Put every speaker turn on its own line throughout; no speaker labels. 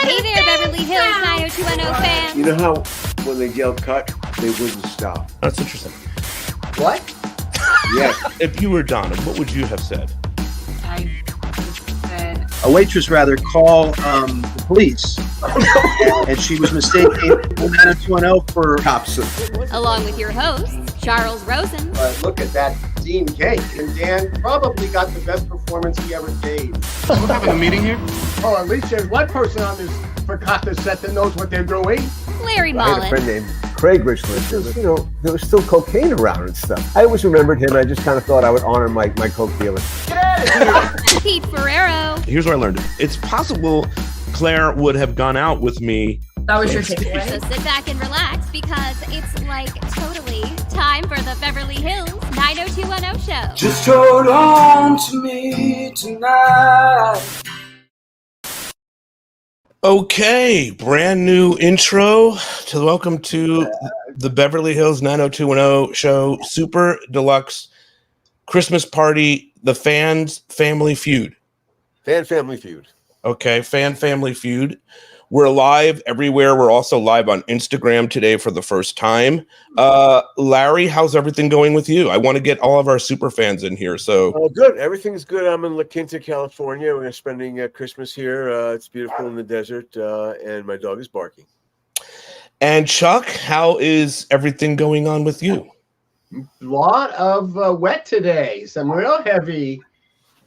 Hey there, Beverly Hills 90210 fans.
You know how when they yell cut, they wouldn't stop?
That's interesting.
What?
Yes.
If you were Donna, what would you have said?
I said,
A waitress rather call the police, and she was mistaken 90210 for cops.
Along with your host, Charles Rosen.
Look at that Dean cake, and Dan probably got the best performance he ever gave.
We're having a meeting here?
Oh, at least there's one person on this Fakata set that knows what they're doing.
Larry
I had a friend
Mullen.
named Craig Richland. You know, there was still cocaine around and stuff. I always remembered him. I just kind of thought I would honor my coke dealer.
Pete Ferrero.
Here's where I learned it. It's possible Claire would have gone out with me.
that was your
So
takeaway?
sit back and relax because it's like totally time for the Beverly Hills 90210 show.
Just hold on to me tonight.
Okay, brand new intro to welcome to the Beverly Hills 90210 show, Super Deluxe Christmas Party, the Fans Family Feud.
Fan Family Feud.
Okay, Fan Family Feud. We're live everywhere. We're also live on Instagram today for the first time. Larry, how's everything going with you? I want to get all of our super fans in here. So
Oh, good. Everything's good. I'm in La Quinta, California. We're spending Christmas here. It's beautiful in the desert, and my dog is barking.
And Chuck, how is everything going on with you?
Lot of wet today. Some real heavy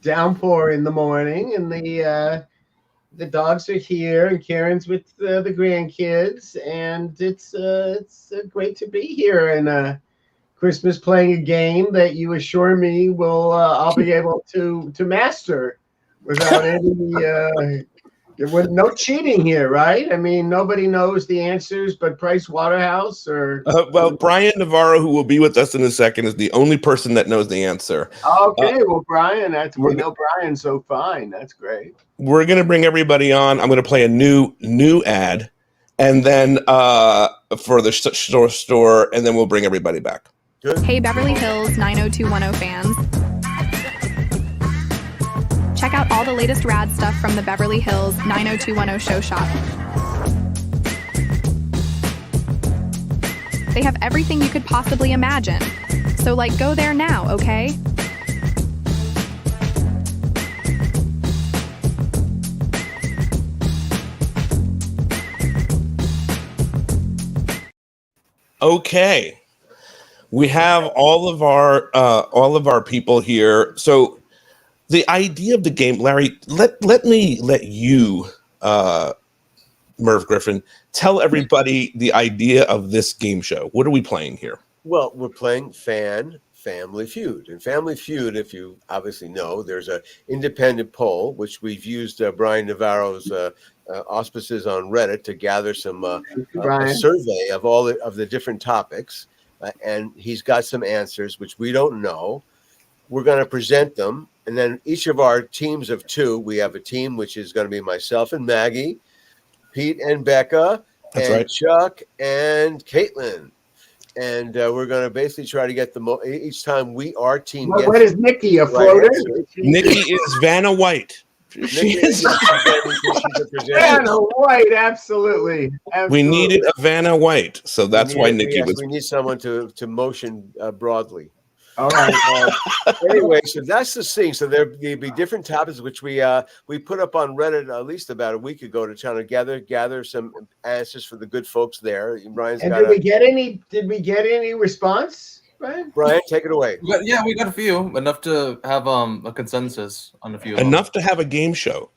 downpour in the morning, and the dogs are here, and Karen's with the grandkids, and it's great to be here and Christmas playing a game that you assure me will I'll be able to master without any no cheating here, right? I mean, nobody knows the answers but Price Waterhouse or
Well, Brian Navarro, who will be with us in a second, is the only person that knows the answer.
okay. Well, Brian, we know Brian so fine. That's great.
We're going to bring everybody on. I'm going to play a new ad, and then for the store, and then we'll bring everybody back.
Good.
Hey Beverly Hills 90210 fans. Check out all the latest rad stuff from the Beverly Hills 90210 show shop. They have everything you could possibly imagine. So go there now, okay?
Okay, we have all of our people here. So the idea of the game, Larry, let me let you, Merv Griffin, tell everybody the idea of this game show. What are we playing here?
Well, we're playing Fan Family Feud. And Family Feud, if you obviously know, there's an independent poll, which we've used Brian Navarro's auspices on Reddit to gather some a survey of all of the different topics. And he's got some answers, which we don't know. We're going to present them. And then each of our teams of two, we have a team which is going to be myself and Maggie, Pete and Becca,
That's
and
right.
Chuck and Caitlin. And we're going to basically try to get each time our team gets.
What is Nikki, a floater?
Nikki is Vanna White. She is.
Vanna White, absolutely.
We needed a Vanna White, so that's why Nikki was.
We need someone to motion broadly.
All right.
Anyway, so that's the thing. So there'll be different topics which we put up on Reddit at least about a week ago to try to gather some answers for the good folks there. Brian's
And
got
did we get any response, Brian?
Brian, take it away.
We got a few, enough to have a consensus on a few of them.
Enough to have a game show.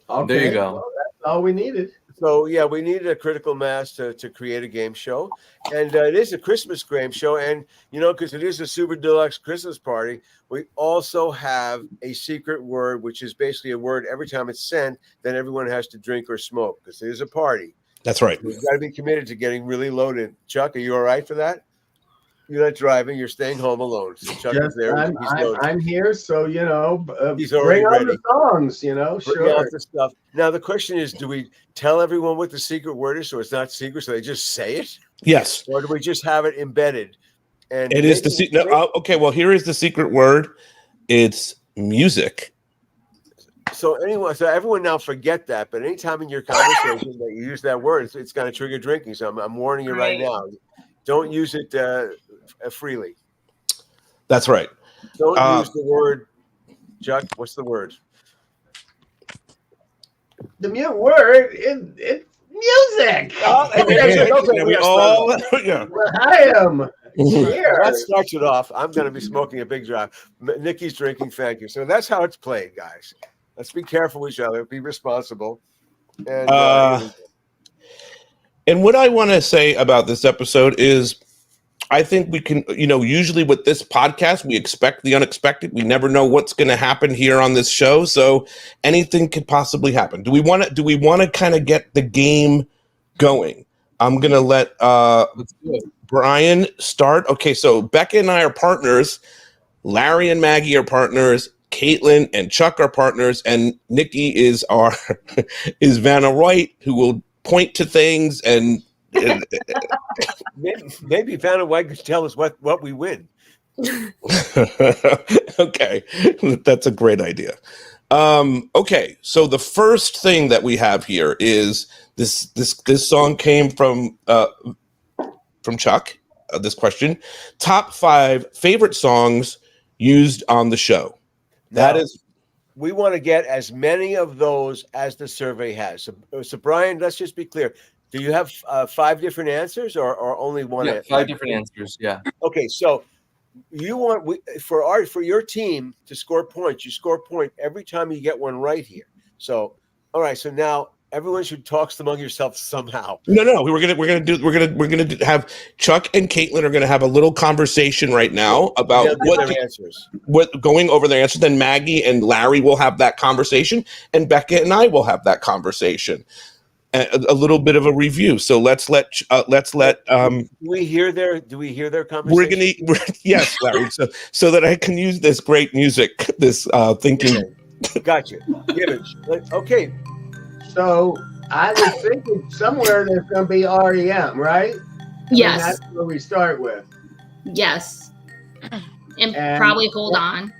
Okay.
There you go.
Well, that's all we needed.
So yeah, we needed a critical mass to create a game show, and it is a Christmas game show, and because it is a super deluxe Christmas party, we also have a secret word, which is basically a word every time it's sent, then everyone has to drink or smoke because it is a party.
That's right.
We've got to be committed to getting really loaded. Chuck, are you all right for that? You're not driving. You're staying home alone. So Chuck is there.
I'm here, so
he's already
bring on
ready.
the songs.
Bring
Sure.
out the stuff. Now the question is: do we tell everyone what the secret word is, so it's not secret, so they just say it,
Yes.
or do we just have it embedded? And
It is the secret. Okay, well, here is the secret word. It's music.
So everyone now forget that. But anytime in your conversation that you use that word, it's going to trigger drinking. So I'm warning you right now. Don't use it freely.
That's right.
Don't use the word, Chuck. What's the word?
The mute word it's music. I am here.
That starts it off. I'm going to be smoking a big drive. Nikki's drinking. Thank you. So that's how it's played, guys. Let's be careful with each other. Be responsible. And
what I want to say about this episode is, I think we can, usually with this podcast, we expect the unexpected. We never know what's going to happen here on this show. So anything could possibly happen. Do we want to kind of get the game going? I'm going to let Brian start. Okay. So Becca and I are partners. Larry and Maggie are partners. Caitlin and Chuck are partners. And Nikki is Vanna White, who will point to things and
maybe Vanna White could tell us what we win.
Okay, that's a great idea. Okay, so the first thing that we have here is this song came from Chuck. This question: top 5 favorite songs used on the show. That is.
We want to get as many of those as the survey has. So Brian, let's just be clear. Do you have 5 different answers or only one?
Yeah, 5 different answers. Yeah.
Okay, so you want for your team to score points. You score a point every time you get one right here. So, all right. So now everyone should talk among yourselves somehow.
No. We're gonna have Chuck and Caitlin are gonna have a little conversation right now about what going over their answers. Then Maggie and Larry will have that conversation, and Becca and I will have that conversation. A little bit of a review. So let's let.
Do we hear their conversation?
Yes, Larry. So that I can use this great music. This thinking.
Gotcha. Give it. Okay.
So I was thinking somewhere there's going to be REM, right?
Yes.
And that's where we start with.
Yes. And probably Hold On.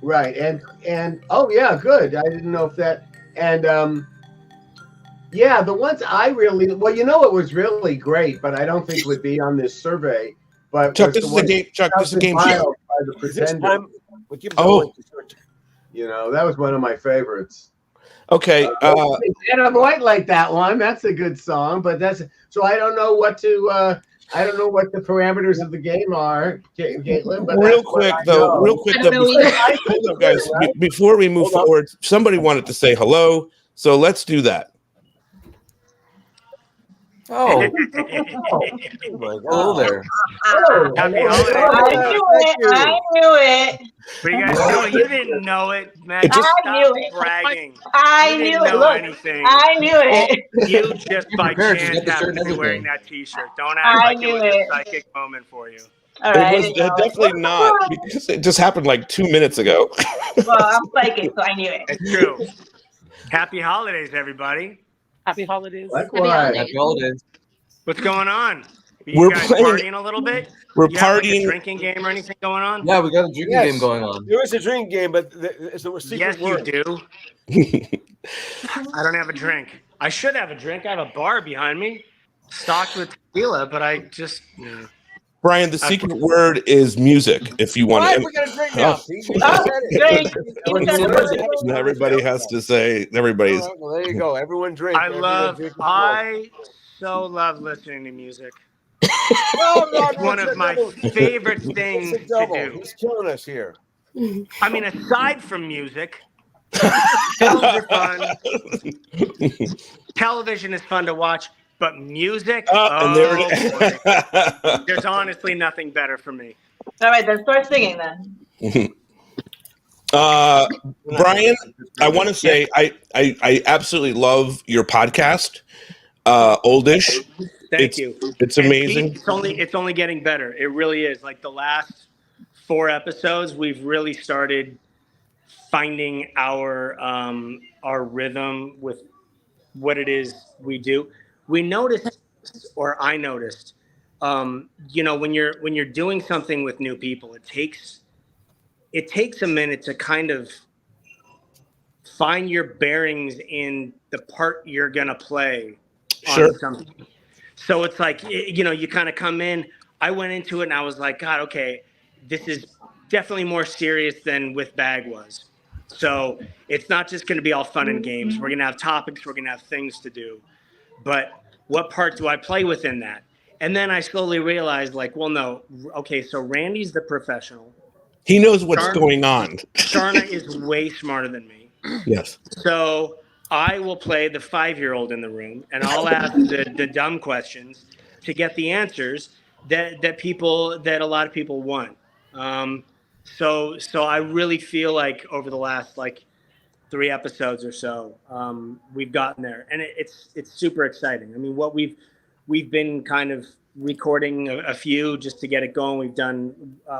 Right. And oh yeah, good. I didn't know if that and yeah, the ones I really it was really great, but I don't think would be on this survey. But
Chuck, this is a game. Chuck, this is a game show.
That was one of my favorites.
Okay.
And I might like that one. That's a good song, but so I don't know what to. I don't know what the parameters of the game are, Caitlin. But
real quick, hold up, guys. Before we move forward, somebody wanted to say hello, so let's do that.
Oh. Hello there.
Happy holidays. I knew it. What are you guys doing? You didn't know it, man.
I
knew it. Bragging.
I knew it. Look,
anything.
I knew it.
You just by chance happened to be wearing that T-shirt. Don't act like it was a psychic moment for you.
All right,
it was definitely not, because it just happened like 2 minutes ago.
Well, I'm psychic, so I knew it.
It's true. Happy holidays, everybody.
Happy holidays.
Likewise.
Happy holidays.
What's going on?
We're
guys
playing,
partying a little bit?
We're
you have,
partying.
Like, a drinking game or anything going on?
Yeah, we got a drinking game going on.
There is a drinking game, but it's a secret word.
You do. I don't have a drink. I should have a drink. I have a bar behind me, stocked with tequila, but I just.
Brian, the secret word is music. If you want
to, we're gonna drink now.
Everybody has to say. Everybody's.
Right, well, there you go. Everyone drink.
I so love listening to music. It's one of my favorite things to do.
He's killing us here.
I mean, aside from music, films are fun. Television is fun to watch. But music, there's honestly nothing better for me.
All right, then start singing then.
Brian, I want to say I absolutely love your podcast, Oldish.
Thank you.
It's amazing.
It's only getting better. It really is. Like the last 4 episodes, we've really started finding our rhythm with what it is we do. We noticed, or I noticed, when you're doing something with new people, it takes a minute to kind of find your bearings in the part you're gonna play
Sure.
on something. So it's like, you kind of come in. I went into it and I was like, God, okay, this is definitely more serious than With Bag was. So it's not just going to be all fun and games. We're going to have topics. We're going to have things to do. But what part do I play within that? And then I slowly realized, like, well, no. Okay, so Randy's the professional.
He knows what's going on.
Sharna is way smarter than me.
Yes.
So I will play the 5-year-old in the room, and I'll ask the dumb questions to get the answers that a lot of people want. So I really feel like over the last 3 episodes or so, we've gotten there, and it's super exciting. I mean, what we've been kind of recording a few just to get it going.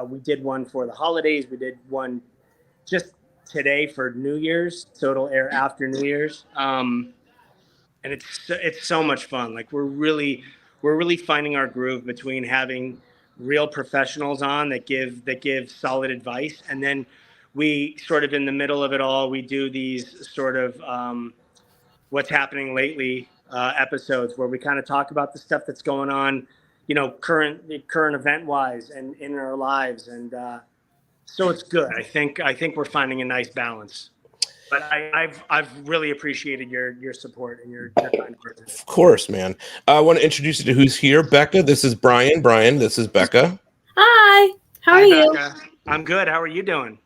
We did one for the holidays. We did one just today for New Year's, so it'll air after New Year's. And it's so much fun. Like we're really finding our groove between having real professionals on that give solid advice, and then we sort of in the middle of it all, we do these sort of what's happening lately episodes where we kind of talk about the stuff that's going on, current event wise and in our lives, and so it's good. I think we're finding a nice balance. But I've really appreciated your support and your kind words.
Of course, man. I want to introduce you to who's here. Becca, this is Brian. Brian, this is Becca.
Hi. How are you?
Becca. I'm good. How are you doing?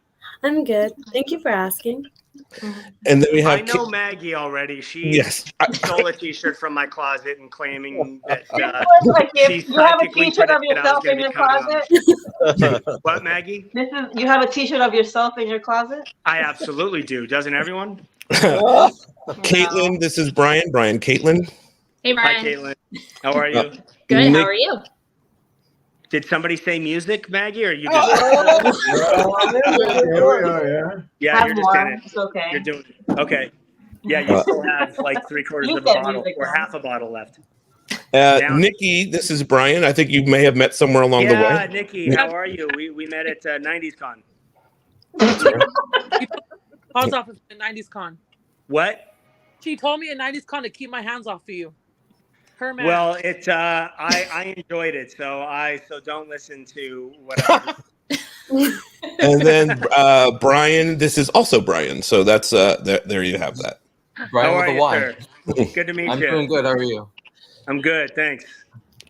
I'm good. Thank you for asking.
And then we have
I know Maggie already. She stole a T-shirt from my closet and claiming that she's
you have a
psychically
T-shirt of
predicted I was
yourself
gonna
in your
be coming on.
closet.
What, Maggie?
You have a T-shirt of yourself in your closet.
I absolutely do. Doesn't everyone?
Caitlin, this is Brian. Brian, Caitlin.
Hey, Brian.
Hi, Caitlin. How are you?
Good. How are you?
Did somebody say music, Maggie, or you just? Yeah, you're just in it.
It's okay.
You're doing it. Okay. Yeah, you still have like 3/4 of a bottle or half a bottle left.
Nikki, this is Brian. I think you may have met somewhere along the way.
Yeah, Nikki, how are you? We met at 90s Con.
Hands off at 90s Con.
What?
She told me at 90s Con to keep my hands off of you. Her man.
Well, I enjoyed it, so don't listen to what.
And then Brian, this is also Brian. So that's there you have that.
Brian
How
with
are
a
you,
Y.
sir? Good to meet you.
I'm doing good. How are you?
I'm good, thanks.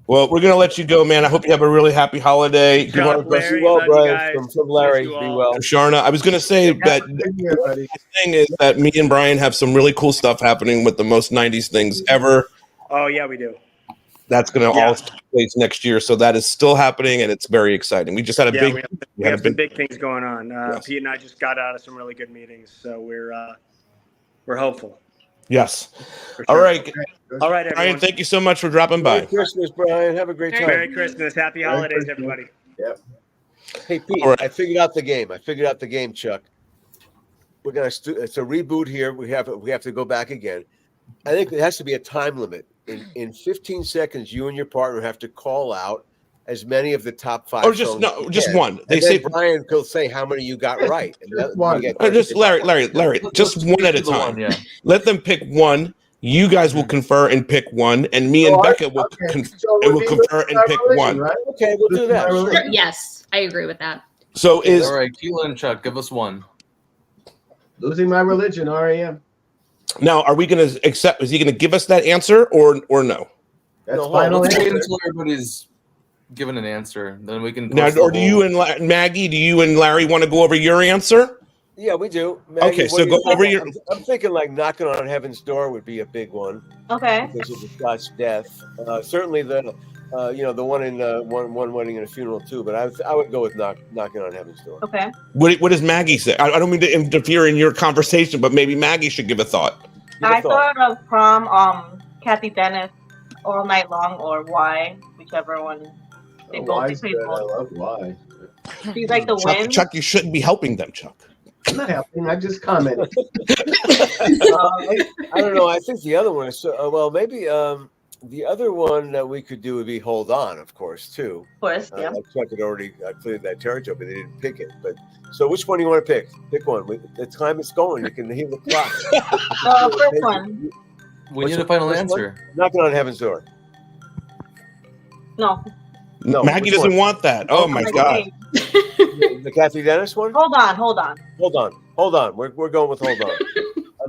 Well, we're gonna let you go, man. I hope you have a really happy holiday.
Chuck, Larry,
well,
love you
Brian.
guys.
From Larry,
Miss you
be
all.
well.
Sharna, I was gonna say that the thing is that me and Brian have some really cool stuff happening with the most 90s things ever.
Oh yeah, we do.
That's going to all take place next year, so that is still happening, and it's very exciting. We just had a
we have some big things going on. Pete and I just got out of some really good meetings, so we're hopeful.
Yes.
Sure.
All right,
everyone.
Brian. Thank you so much for dropping by.
Merry Christmas, Brian. Have a great time.
Merry Christmas. Happy holidays, everybody.
Yep. Hey, Pete.
All right.
I figured out the game. Chuck. We're gonna. It's a reboot here. We have to go back again. I think there has to be a time limit. In 15 seconds, you and your partner have to call out as many of the top 5.
Or just one.
They say Brian will say how many you got right. And
one. Or just Larry. Just one at a time. Let them pick one. You guys will confer and pick one, and me and Becca will confer and pick one.
Right? Okay, we'll do that. Sure.
Yes, I agree with that.
So
all right, Keelan and Chuck, give us one.
Losing my religion, REM.
Now, are we going to accept? Is he going to give us that answer or no?
That's final
Let's wait
answer.
until everybody's given an answer, then we can.
Now, or do you and Maggie? Do you and Larry want to go over your answer?
Yeah, we do. Maggie,
okay,
what
so
do
go
you think?
over your.
I'm thinking like knocking on heaven's door would be a big one.
Okay.
Because of the Scott's death. Certainly the the one in one wedding and a funeral too. But I would go with knocking on heaven's door.
Okay.
What does Maggie say? I don't mean to interfere in your conversation, but maybe Maggie should give a thought.
I thought of prom, Kathy Dennis, All Night Long, or Why, whichever one. They both play
I
both.
love why.
She's like the wind.
Chuck, you shouldn't be helping them, Chuck.
I'm not helping. I just commented.
I don't know. I think the other one is maybe The other one that we could do would be Hold On, of course, too.
Of course, yeah.
Chuck had already cleared that territory, but they didn't pick it. But so, which one do you want to pick? Pick one. The time is going. You can hear the clock.
First one.
We need a final answer.
Knocking on Heaven's Door.
No.
No.
Maggie doesn't want that. Oh my God.
The Kathy Dennis one?
Hold on.
We're going with Hold On.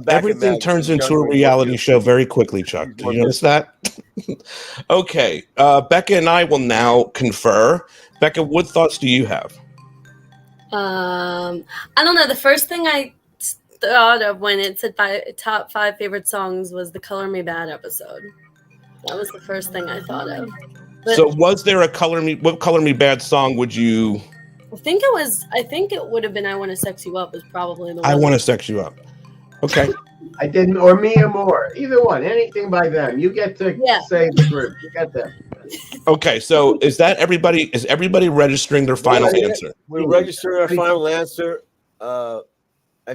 Everything turns into a reality show very quickly, Chuck. Did you notice that? Okay. Becca and I will now confer. Becca, what thoughts do you have?
I don't know. The first thing I thought of when it said top 5 favorite songs was the Color Me Bad episode. That was the first thing I thought of. But
So was there a what Color Me Bad song would you...
I think it would have been I Want to Sex You Up was probably the one.
I Want to Sex You Up. Okay.
I didn't, or Me or More. Either one. Anything by them. You get to say the group. You got them.
Okay, so is everybody registering their final answer?
We're registering our final answer. I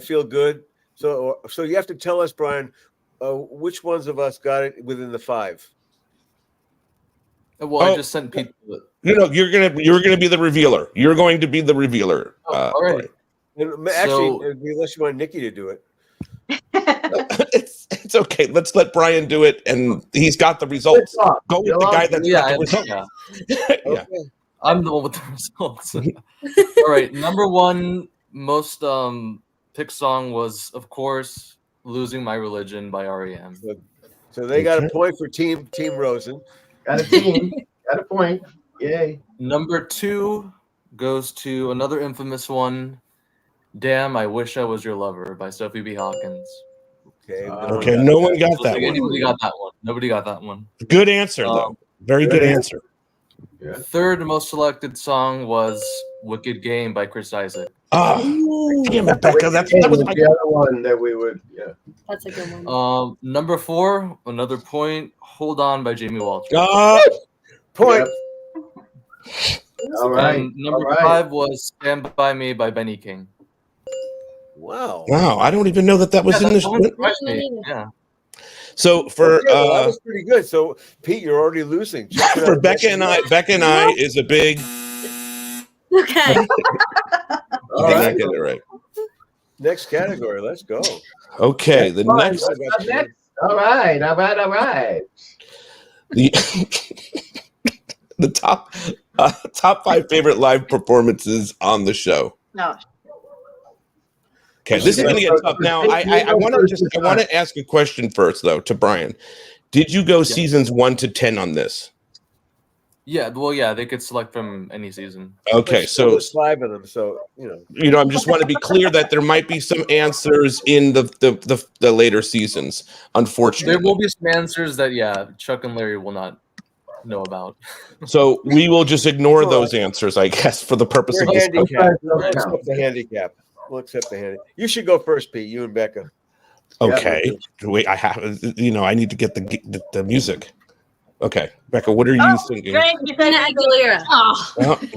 feel good. So you have to tell us, Brian, which ones of us got it within the 5.
Well, I just sent people.
You're gonna be the revealer. You're going to be the revealer.
All right.
Actually, unless you want Nikki to do it.
It's okay. Let's let Brian do it, and he's got the results. Go with the guy that's got the results.
Yeah. I'm the one with the results. All right, number 1 most picked song was, of course, "Losing My Religion" by REM.
So they got a point for Team Rosen.
Got a team. Got a point. Yay.
Number 2 goes to another infamous one, "Damn, I Wish I Was Your Lover" by Sophie B. Hawkins.
Okay, no one got that one.
Anybody got that one? Nobody got that one.
Good answer, though. Very good answer.
Yeah. Third most selected song was "Wicked Game" by Chris Isaac.
Oh, damn it, Becca. That was
the other one that we would. Yeah.
That's a good one.
Number 4, another point, "Hold On" by Jamie Walters.
Point.
All right.
And number 5 was "Stand By Me" by Benny King.
Wow.
I don't even know that was in this.
Yeah.
So for
that was pretty good. So Pete, you're already losing.
For Becca and I is a big.
Okay.
All right.
Get it right.
Next category. Let's go.
Okay. The next.
All right.
The top 5 favorite live performances on the show.
No.
Okay, this is going to get tough. Now, I want to ask a question first, though, to Brian. Did you go seasons 1 to 10 on this?
Yeah, well, yeah, they could select from any season.
Okay, so
there's 5 of them. So
I just want to be clear that there might be some answers in the later seasons. Unfortunately,
there will be some answers that Chuck and Larry will not know about.
So we will just ignore those answers, I guess, for the purpose of this.
The handicap. We'll accept the handicap. You should go first, Pete. You and Becca.
Okay. Wait, I have. I need to get the music. Okay, Becca, what are you thinking?
Christina Aguilera.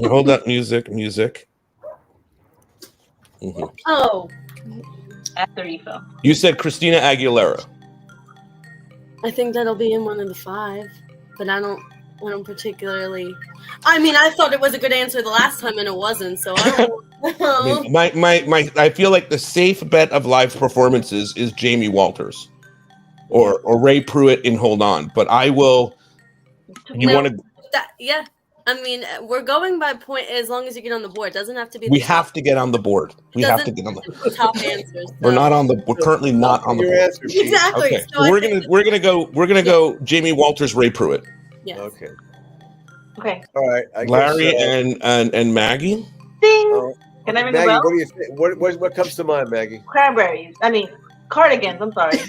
Hold up, music. Mm-hmm.
Oh.
After you fell.
You said Christina Aguilera.
I think that'll be in one of the 5, but I don't particularly. I mean, I thought it was a good answer the last time, and it wasn't. So I don't.
I feel like the safe bet of live performances is Jamie Walters, or Ray Pruitt in Hold On. But I will. You want to?
Yeah. I mean, we're going by point as long as you get on the board. It doesn't have to be.
We have to get on the board. We have to get on the
top answers. So.
We're not on the. We're currently not on the board.
Exactly.
Okay. So we're gonna go Jamie Walters, Ray Pruitt.
Yes.
Okay.
Okay.
All right.
Larry and Maggie.
Ding. Can I ring
Maggie,
the bell?
what do you think? What comes to mind, Maggie?
Cranberries. I mean, Cardigans. I'm sorry.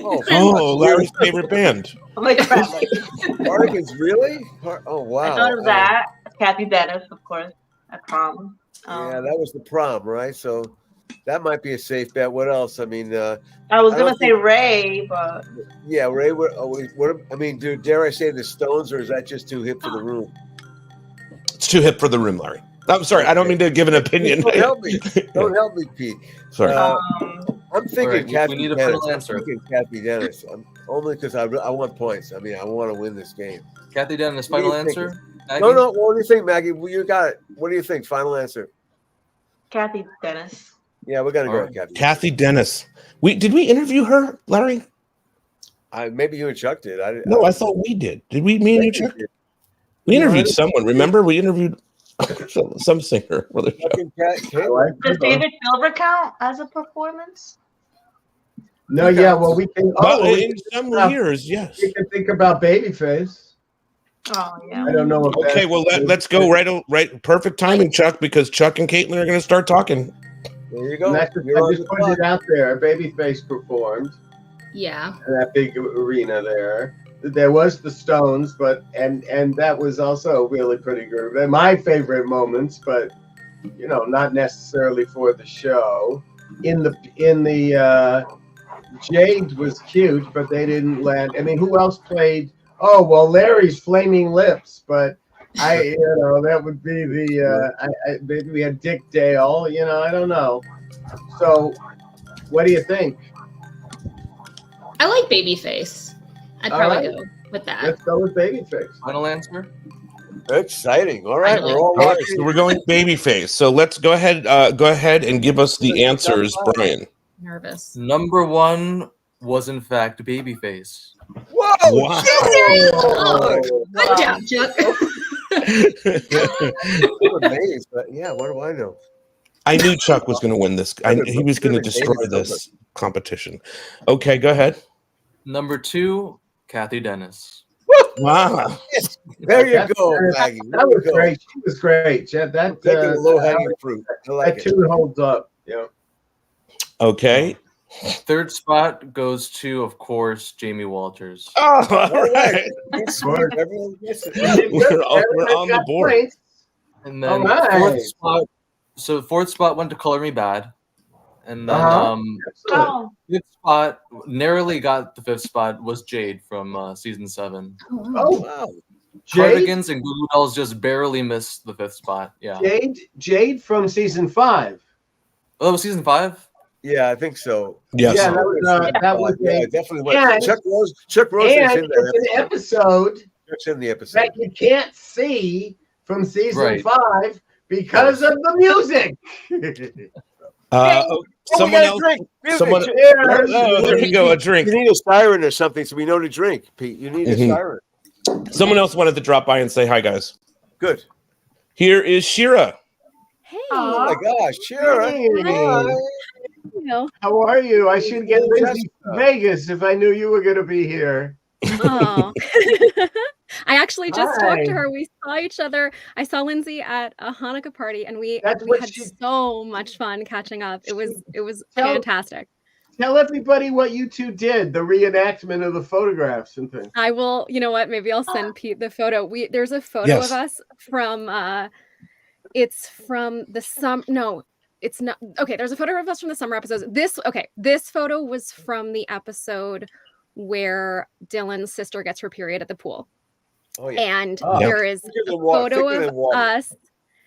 Oh, Larry's favorite band.
I'm like Cranberries.
Cardigans, really? Oh, wow.
I thought of that. Kathy Dennis, of course, at prom.
Yeah, that was the prom, right? So that might be a safe bet. What else? I mean,
I was gonna say Ray, but
yeah, Ray. I mean, dude, dare I say the Stones, or is that just too hip for the room?
It's too hip for the room, Larry. I'm sorry. I don't mean to give an opinion.
Don't help me. Don't help me, Pete.
Sorry.
I'm thinking
Right,
Kathy
we need a
Dennis.
final
I'm
answer.
thinking Kathy Dennis. Only because I want points. I mean, I want to win this game.
Kathy Dennis,
What do you
final
think?
answer? Maggie?
No. What do you think, Maggie? Well, you got it. What do you think? Final answer.
Kathy Dennis.
Yeah, we're gonna
All
go
right.
with Kathy.
Kathy Dennis. Did we interview her, Larry?
Maybe you and Chuck did.
No, I thought we did. Did we? Me and you, Chuck? We interviewed someone. Remember, we interviewed some singer.
Does David Silver count as a performance?
No, yeah. Well, we can.
Well,
we
in
can,
some years, yes.
We can think about Babyface.
Oh yeah.
I don't know. If
Okay, well let's go right. Perfect timing, Chuck, because Chuck and Caitlin are going to start talking.
There you go.
I just put it out there. Babyface performed.
Yeah.
In that big arena there. There was the Stones, but and that was also really pretty good. They're my favorite moments, but not necessarily for the show. In the Jade was cute, but they didn't land. I mean, who else played? Oh well, Larry's Flaming Lips, but that would be the maybe we had Dick Dale. I don't know. So, what do you think?
I like Babyface. I'd probably go with that.
Let's go with Babyface.
Final answer?
Exciting. All right, we're all
right, so we're going Babyface. So let's go ahead and give us the answers, Brian.
Nervous.
Number one was in fact Babyface.
Whoa!
Wow.
Oh, good job, Chuck.
I'm amazed, but yeah, what do I know?
I knew Chuck was going to win this. He was going to destroy this competition. Okay, go ahead.
Number two, Kathy Dennis.
Wow.
There you go, Maggie.
That was great. She was great. Yeah, that
taking a low hanging fruit. I like
that tune holds up. Yeah.
Okay.
Third spot goes to, of course, Jamie Walters.
Oh, all right.
Everyone gets it.
We're on the board.
And then fourth spot went to Color Me Bad. And then fifth spot, narrowly got the fifth spot, was Jade from season 7.
Oh wow.
Cardigans and Goo Goo Dolls just barely missed the fifth spot. Yeah.
Jade from season 5.
Oh, that was season 5?
Yeah, I think so.
Yes.
Yeah, that was
definitely.
And,
Chuck Rose is in that
it's an episode.
Chuck's in the episode
that you can't see from season 5 because of the music.
Someone else. Someone. Oh, there you go. A drink.
You need a siren or something, so we know to drink. Pete, you need a siren.
Someone else wanted to drop by and say hi, guys.
Good.
Here is Shira.
Hey.
Oh my gosh, Shira.
Hey. How are you? I should get Lindsay to Vegas if I knew you were going to be here.
Oh. I actually just talked to her. We saw each other. I saw Lindsay at a Hanukkah party, and we had so much fun catching up. It was fantastic.
Tell everybody what you two did, the reenactment of the photographs and things.
I will. You know what? Maybe I'll send Pete the photo. There's a photo of us from. It's from the summer. No, it's not. Okay, there's a photo of us from the summer episodes. This photo was from the episode where Dylan's sister gets her period at the pool.
Oh, yeah.
And there is a photo of us.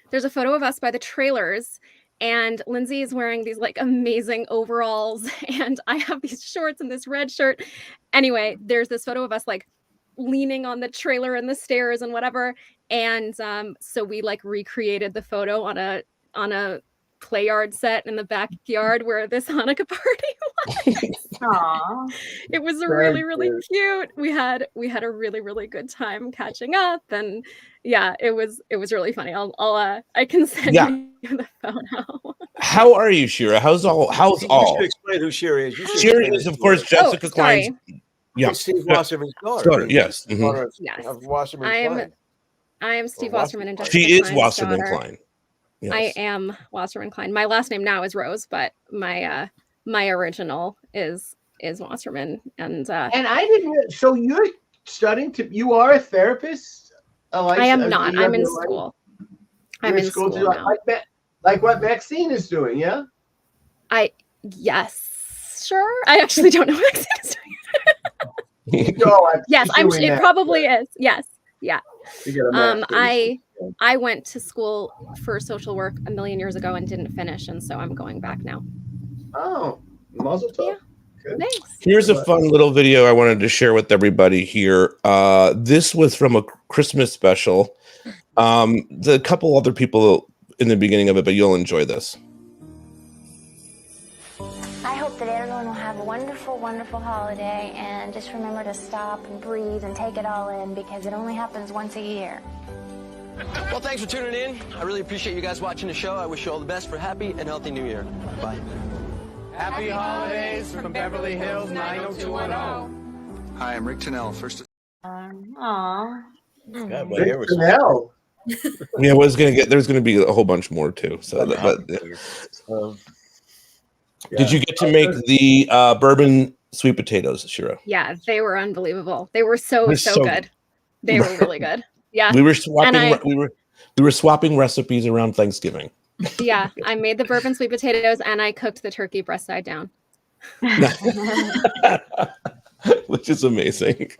There's a photo of us by the trailers, and Lindsay is wearing these like amazing overalls, and I have these shorts and this red shirt. Anyway, there's this photo of us like leaning on the trailer and the stairs and whatever. And so we like recreated the photo on a play yard set in the backyard where this Hanukkah party was.
Aww.
It was really, really cute. We had a really, really good time catching up, and yeah, it was really funny. I can send you the photo.
How are you, Shira? How's all?
You should explain who Shira is.
Shira is, of course, Jessica Klein's.
Yeah, Steve Wasserman's daughter.
Yes.
Yes.
Wasserman
I am Steve Wasserman and Jessica
She is
Klein's
Wasserman
daughter.
Klein. Yes.
I am Wasserman Klein. My last name now is Rose, but my original is Wasserman. And
I didn't. So you're studying to. You are a therapist.
I am not. I'm in school. I'm in school now.
Like what Maxine is doing. Yeah.
Yes, sure. I actually don't know what Maxine is doing. Yes, it probably is. Yes. Yeah. I went to school for social work a million years ago and didn't finish, and so I'm going back now.
Oh. Mazel tov.
Yeah.
Good.
Thanks.
Here's a fun little video I wanted to share with everybody here. This was from a Christmas special. The couple other people in the beginning of it, but you'll enjoy this.
I hope that everyone will have a wonderful, wonderful holiday, and just remember to stop and breathe and take it all in, because it only happens once a year.
Well, thanks for tuning in. I really appreciate you guys watching the show. I wish you all the best for a happy and healthy new year. Bye.
Happy holidays from Beverly Hills 90210.
Hi, I'm Rick Tennell. First.
Aww.
God, my hair was
Chanel.
Yeah, there's gonna be a whole bunch more too. So, did you get to make the bourbon sweet potatoes, Shira?
Yeah, they were unbelievable. They were so good. They were really good. Yeah.
We were swapping recipes around Thanksgiving.
Yeah, I made the bourbon sweet potatoes and I cooked the turkey breast side down.
Which is amazing.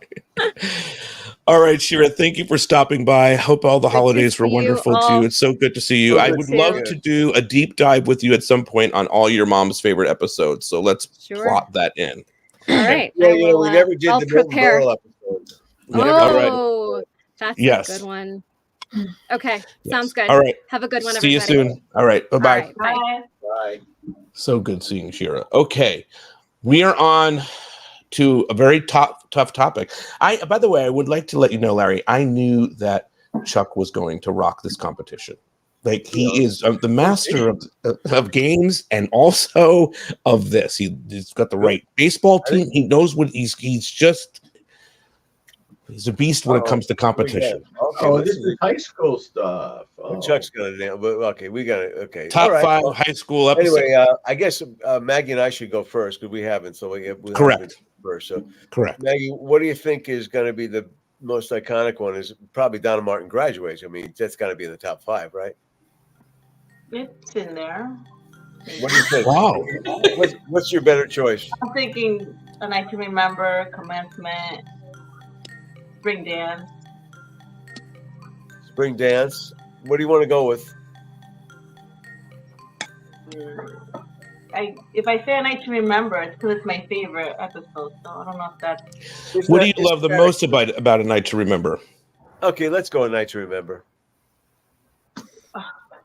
All right, Shira, thank you for stopping by. Hope all the holidays were wonderful too. It's so good to see you. I would love to do a deep dive with you at some point on all your mom's favorite episodes. So let's plot that in.
All right.
Yeah, we never did the Milton Berle episode.
Oh, that's a good one. Okay, sounds good.
All right.
Have a good one,
See
everybody.
you soon. All right. Bye-bye.
All right,
Bye.
So good seeing Shira. Okay. We are on to a very tough topic. By the way, I would like to let you know, Larry, I knew that Chuck was going to rock this competition. Like, he is the master of games and also of this. He's got the right baseball team. He knows what he's a beast when it comes to competition.
Okay, this is high school stuff.
Chuck's gonna nail, but okay, we got it. Okay,
Top
all right.
5 high school episodes.
Anyway, I guess Maggie and I should go first because we haven't. So we'll
Correct.
First. So
correct.
Maggie, what do you think is going to be the most iconic one? Is probably Donna Martin Graduates. I mean, that's got to be in the top 5, right?
It's in there.
What do you think?
Wow.
What's your better choice?
I'm thinking A Night to Remember, Commencement, Spring Dance.
Spring Dance. What do you want to go with?
If I say A Night to Remember, it's because it's my favorite episode. So I don't know if that's.
What do you love the most about A Night to Remember?
Okay, let's go A Night to Remember.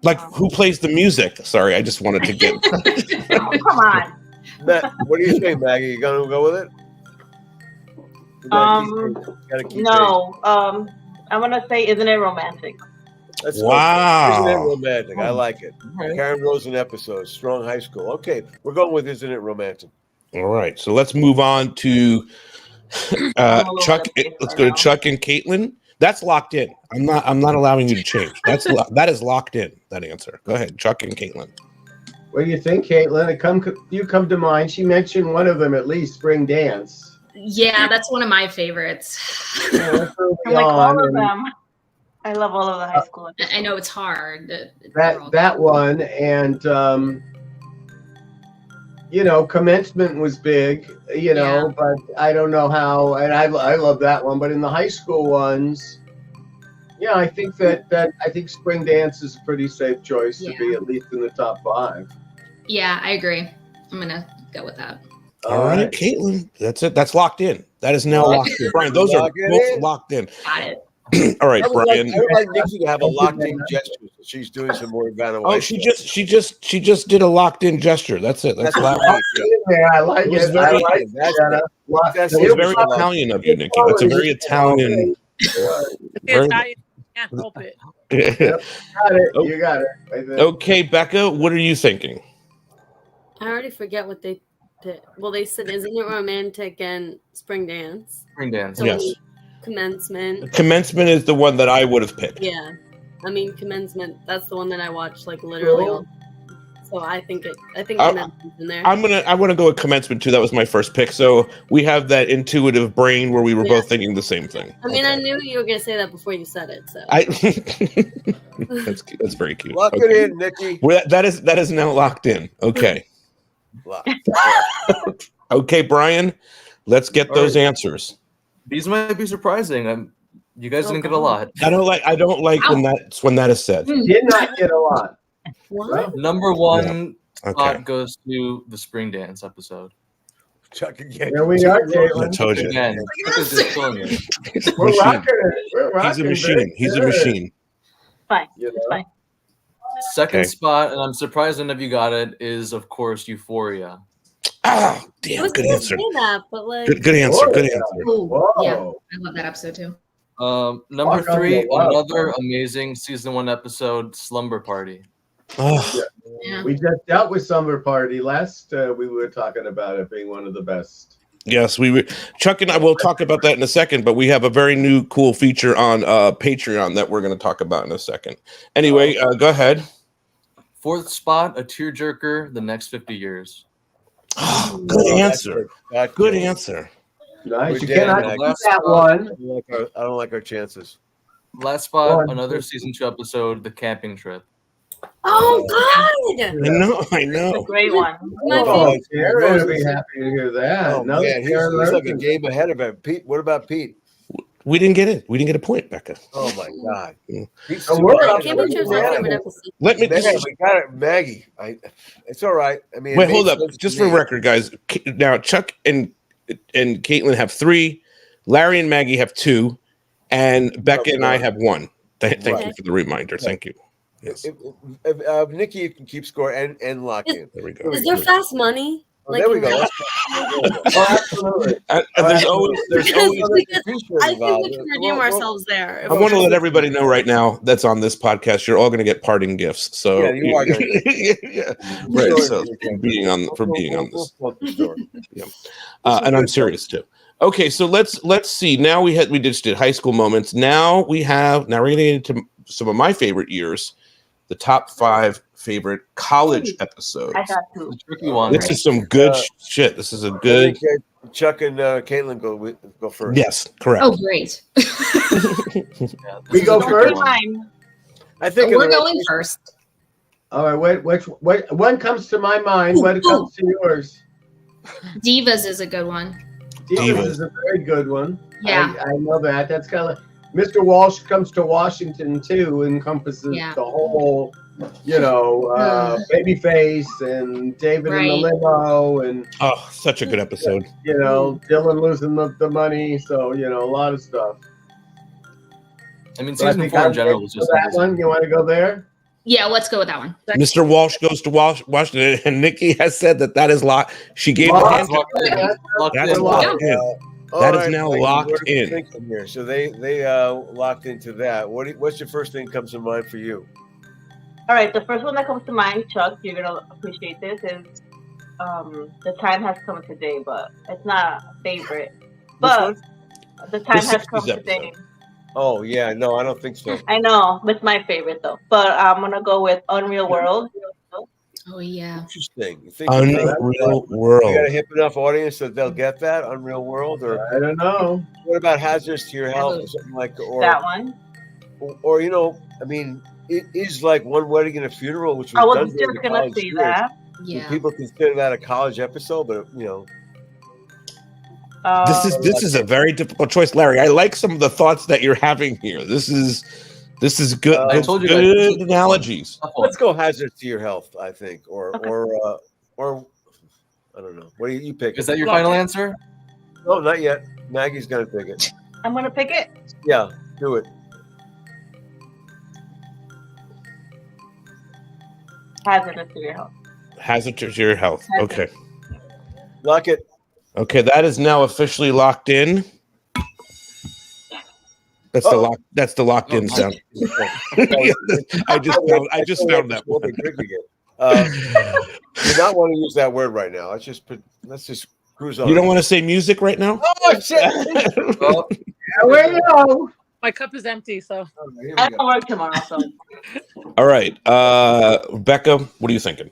Like, who plays the music? Sorry, I just wanted to get.
Oh, come on.
Matt, what do you think, Maggie? You gonna go with it?
No. I'm gonna say, Isn't It Romantic?
That's
Wow.
Isn't It Romantic? I like it. Karen Rosen episode, Strong High School. Okay, we're going with Isn't It Romantic?
All right, so let's move on to Chuck. Let's go to Chuck and Caitlin. That's locked in. I'm not allowing you to change. That is locked in. That answer. Go ahead, Chuck and Caitlin.
What do you think, Caitlin? You come to mind. She mentioned one of them at least, Spring Dance.
Yeah, that's one of my favorites.
I like all of them. I love all of the high school.
I know it's hard.
That one, and Commencement was big, but I don't know how. And I love that one, but in the high school ones, yeah, I think I think Spring Dance is a pretty safe choice to be at least in the top 5.
Yeah, I agree. I'm gonna go with that.
All right, Caitlin. That's it. That's locked in. That is now locked in. Brian, those are both locked in.
Got it.
All right, Brian.
I would like Nikki to have a locked-in gesture. She's doing some more Vanna White.
Oh, she just did a locked-in gesture. That's it. That's locked in.
I like it.
It was very Italian of you, Nikki. That's a very Italian.
Italian. Can't help it.
Yep, got it. You got it. Right there.
Okay, Becca, what are you thinking?
I already forget what they did. Well, they said, Isn't It Romantic and Spring Dance?
Spring Dance.
So
Yes.
Commencement.
Commencement is the one that I would have picked.
Yeah. I mean, Commencement, that's the one that I watched, like, literally all. So I think Commencement's in there.
I want to go with Commencement too. That was my first pick. So we have that intuitive brain where we were both thinking the same thing.
I mean, I knew you were going to say that before you said it, so.
That's very cute.
Lock it in, Nikki.
Well, that is now locked in. Okay. Okay, Brian, let's get those answers.
These might be surprising. You guys didn't get a lot.
I don't like when that is said.
Did not get a lot.
What?
Number 1, spot goes to the spring dance episode.
Chuck again.
Here we are,
I
Caitlin.
told you.
Again, Chuck is just killing it.
He's a
We're
machine.
rocking it. We're rocking
He's a machine.
very
He's a
good.
machine.
Fine.
You
It's
know?
fine.
Second
Okay.
spot, and I'm surprised none of you got it, is of course Euphoria.
Ah,
I
damn,
was
good
gonna
answer.
say that, but like,
Good answer. Good
Whoa.
answer.
Ooh,
Whoa.
yeah, I love that episode too.
Number
Walk on
3,
the wild
another
side.
amazing season 1 episode, Slumber Party.
Oh,
Yeah.
We just dealt with Summer Party last. We were talking about it being one of the best.
yes, Chuck and I will talk about that in a second, but we have a very new cool feature on Patreon that we're going to talk about in a second. Anyway, go ahead.
Fourth spot, a tearjerker, The Next 50 Years.
Good answer.
That's
Good answer.
Nice.
We
You
did
cannot
it.
beat
Last
that
spot,
one.
I don't like our chances.
Last spot,
One.
another season 2 episode, The Camping Trip.
oh god,
I know.
It's a great one.
my
Oh,
favorite.
Karen will be happy to hear that.
Oh
Another
man,
Karen
he's like a
Irvin.
game ahead of him. Pete, what about Pete?
We didn't get it. We didn't get a point, Becca.
Oh my God. Pete's
So
too
we're
bad.
up.
Camping Trip's my favorite episode.
Let me
Maggie,
just
we got it, Maggie. It's all right. I mean, it
wait.
made
Hold up,
sense to
just for
me.
record, guys. Now, Chuck and Caitlin have 3. Larry and Maggie have 2, and Becca and I have 1. Thank you for the reminder. Thank you. Yes.
Nikki, you can keep score and lock in.
There we go.
Is there fast money?
Oh, there we go. That's-
Oh, absolutely.
And there's always
Because I think
involved.
we can redeem ourselves there.
I want to let everybody know right now that's on this podcast, you're all going to get parting gifts. So
Yeah, you are gonna
yeah. Right. So for being on this, yeah. And I'm serious too. Okay, so let's see. Now we just did high school moments. Now we're getting into some of my favorite years, the top 5 favorite college episodes.
I got two.
Tricky one.
This is some good shit. This is a good.
Chuck and Caitlin go first.
Yes, correct.
Oh, great.
We go first.
Mine.
I think
We're going first.
All right. Which one comes to my mind? What comes to yours?
Divas is a good one.
Divas is a very good one.
Yeah.
I know that. That's kind of Mr. Walsh Comes to Washington too. Encompasses
Yeah.
the whole, Babyface and David in the
Right.
limo and
Oh, such a good episode.
Dylan losing the money. So a lot of stuff.
I mean,
So I
season
think
4 in
I'll
general
go
was
for
just
that
amazing.
one. You want to go there?
Yeah, let's go with that one.
Mr. Walsh Goes to Washington, and Nikki has said that is locked. She gave the hand. That's locked in. That is now locked in.
Here. So they locked into that. What's your first thing that comes to mind for you?
All right, the first one that comes to mind, Chuck, you're gonna appreciate this, is The Time Has Come Today, but it's not a favorite. But The Time Has Come Today.
Oh yeah, no, I don't think so.
I know, it's my favorite though. But I'm gonna go with Unreal World.
Oh yeah.
Interesting. You think
Unreal World.
You got a hip enough audience that they'll get that Unreal World, or
I don't know.
What about Hazards to Your Health or something like
That one.
Or I mean, it is like One Wedding and a Funeral, which was
I was
done
just
during the
gonna
college
say
years.
that.
Yeah.
People consider that a college episode, but
This is a very difficult choice, Larry. I like some of the thoughts that you're having here. This is good.
I told you
good analogies.
Let's go Hazards to Your Health, I think, or I don't know. What do you pick?
Is that your final answer?
No, not yet. Maggie's gonna pick it.
I'm gonna pick it.
Yeah, do it.
Hazardous to Your Health.
Hazard to your health. Okay.
Lock it.
Okay, that is now officially locked in. That's the lock. That's the locked in sound. I just found that one.
You do not want to use that word right now. Let's just cruise on.
You don't want to say music right now?
Oh shit!
There we go.
My cup is empty, so
I don't work tomorrow, so
All right, Becca, what are you thinking?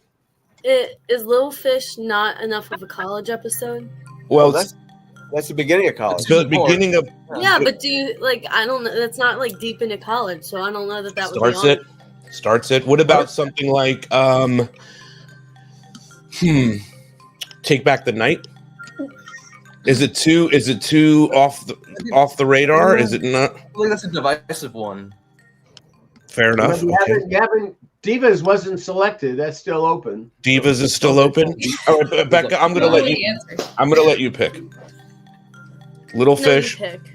Is Little Fish not enough of a college episode?
Well,
that's the beginning of college.
It's the beginning of
Yeah, but do you I don't know. That's not deep into college, so I don't know that would
starts
be on.
it. Starts it. What about something like Take Back the Night? Is it too off the radar? Is it not?
I feel like that's a divisive one.
Fair enough.
Gavin, Divas wasn't selected. That's still open.
Divas is still open. All right, Becca, I'm gonna let you. I'm gonna let you pick. Little Fish.
No, you pick.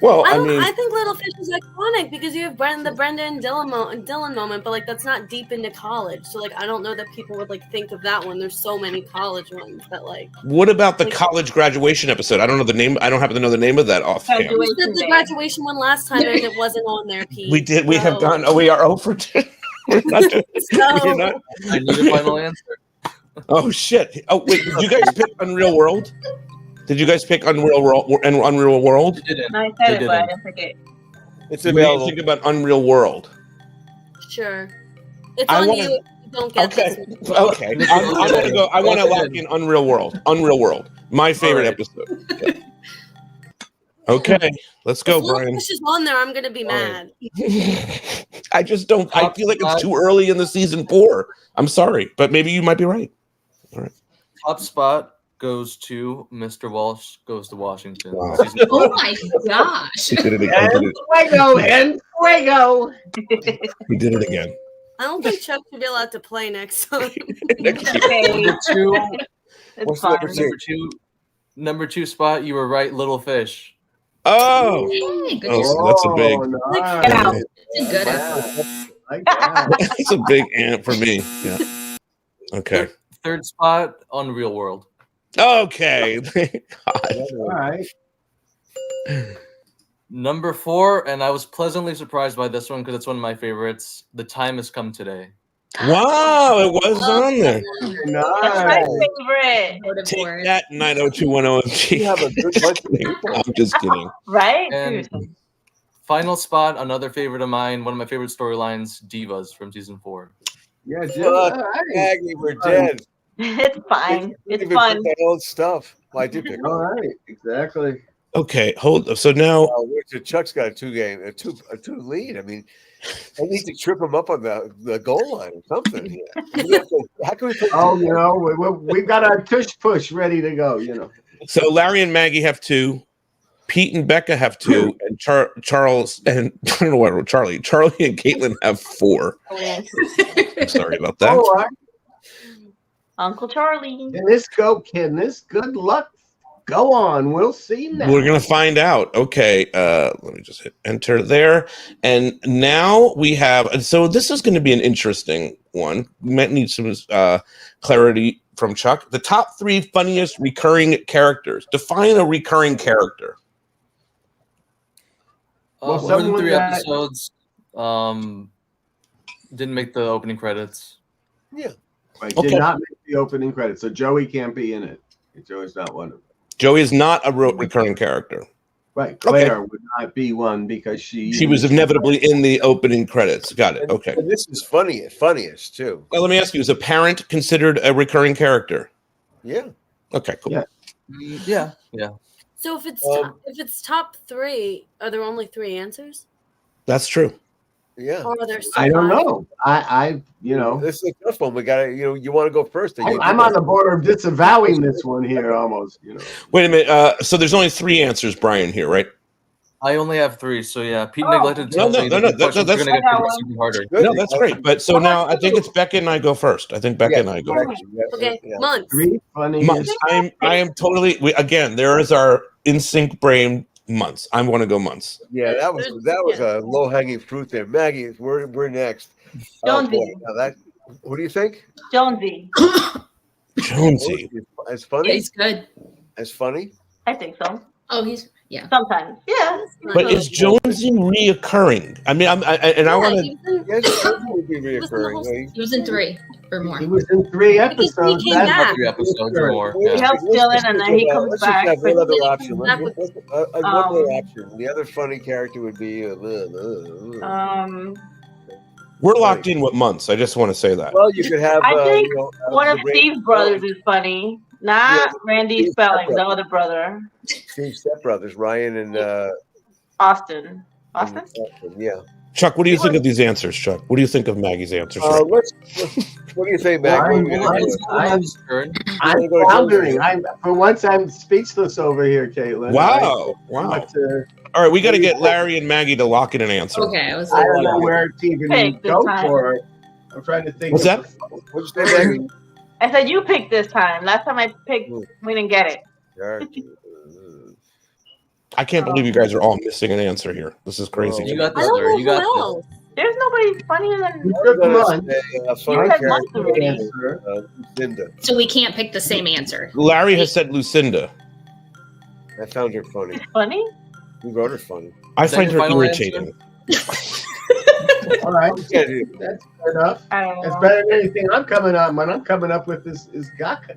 Well,
I
mean,
think Little Fish is iconic because you have the Brenda and Dylan moment, but like that's not deep into college. So like I don't know that people would like think of that one. There's so many college ones that like.
What about the college graduation episode? I don't know the name. I don't happen to know the name of that offhand.
We did the graduation one last time and it wasn't on there, Pete.
We did. We have done. Oh, we are over. We're not doing, we're not.
I need a final answer.
Oh shit! Oh wait, did you guys pick Unreal World? Did you guys pick Unreal World and Unreal World?
No, I said it, but I didn't pick it.
It's
What do you think about Unreal World?
Sure. It's on you if you don't get this one.
Okay. I'm gonna go. I want to lock in Unreal World. Unreal World. My favorite episode. Yeah. Okay, let's go,
If Little
Brian.
Fish is on there, I'm gonna be mad.
I just don't. I feel like it's too early in the season 4. I'm sorry, but maybe you might be right. All right.
Top spot goes to Mr. Walsh. Goes to Washington.
Wow.
Oh my gosh!
He did it again.
And fuego, and fuego.
He did it again.
I don't think Chuck should be allowed to play next time.
Number two.
It's
What's
fine.
number two spot? You were right. Little Fish.
Oh,
Hey, good
oh,
job.
so that's a big.
Get out.
Good.
That's a big ant for me. Yeah. Okay.
Third spot. Unreal World.
Okay. Thank God.
All right.
Number 4, and I was pleasantly surprised by this one because it's one of my favorites. The Time Has Come Today.
Wow, it was on there.
That's my favorite.
Take that 90210
You have a good bunch of people.
I'm just kidding.
Right?
And final spot, another favorite of mine, one of my favorite storylines, Divas from season 4.
Yeah, Jim.
Fuck,
All right.
Maggie, we're dead.
It's fine. It's
Even
fun.
put that old stuff. Well, I did pick
All right. Exactly.
Okay, hold up. So now,
Chuck's got a two lead. I mean, I need to trip him up on the goal line or something. Yeah. How can we put?
Oh, you know, we've got our tush push ready to go. You know.
so Larry and Maggie have 2, Pete and Becca have 2, and Charles and I don't know what Charlie and Caitlin have 4. I'm sorry about that.
All right.
Uncle Charlie.
Can this go? Can this good luck go on? We'll see now.
We're gonna find out. Okay, let me just hit enter there, and now we have. So this is going to be an interesting one. We might need some clarity from Chuck. The top 3 funniest recurring characters. Define a recurring character.
Well,
More than
someone
3
that-
episodes. Didn't make the opening credits.
Yeah.
Right,
Okay.
did not make the opening credits, so Joey can't be in it. Joey's not one of them.
Joey is not a recurring character.
Right, Claire would not be one because she
was inevitably in the opening credits. Got it. Okay.
And this is funniest too.
Well, let me ask you: is a parent considered a recurring character?
Yeah.
Okay. Cool.
Yeah.
Yeah.
So if it's top 3, are there only 3 answers?
That's true.
Yeah.
Or are there
I don't
5?
know. I you know.
This is a tough one. We got to, you want to go first.
I'm on the border of disavowing this one here almost. You know.
Wait a minute. So there's only 3 answers, Brian, here, right?
I only have 3, so yeah. Pete neglected to
No,
tell me that the questions are gonna get super harder.
No, that's great. But so now I think it's Becca and I go first. I think Becca and I go first.
Okay, months.
3 funny.
Months. I am totally. Again, there is our in sync brain. Months. I want to go months.
Yeah, that was a low hanging fruit there. Maggie, we're next.
Jonesy.
What do you think?
Jonesy.
Jonesy.
As funny?
Yeah, he's good.
As funny?
I think so.
Oh, he's yeah.
Sometimes. Yeah.
But is Jonesy reoccurring? I mean, I want to.
Yes, Jonesy would be reoccurring.
He was in 3 or more.
He was in 3 episodes.
He came back.
3 episodes or more.
He helps Dylan and then he comes
Let's
back.
just have one other
for-
option. One more option. The other funny character would be.
We're locked in with months. I just want to say that.
Well, you could have.
I think one of
the
Steve's brothers is funny. Not Randy Spelling, the other brother.
Steve's stepbrothers, Ryan and
Austin.
yeah.
Chuck, what do you think of these answers, Chuck? What do you think of Maggie's answers?
Let's What do you think, Mac?
I'm floundering. For once, I'm speechless over here, Caitlin.
Wow. All right, we got to get Larry and Maggie to lock in an answer.
Okay, I
don't know where to even go for it. I'm trying to think.
What's that?
What'd you say, Maggie?
I said you picked this time. Last time I picked, we didn't get it.
I can't believe you guys are all missing an answer here. This is crazy.
You got this, Larry. You got this.
There's nobody funnier than
You
said once already.
Lucinda.
So we can't pick the same answer.
Larry has said Lucinda.
I found her funny.
Funny?
You wrote her funny.
I find her irritating.
All right, that's good enough. It's better than anything I'm coming up. What I'm coming up with is Gaga.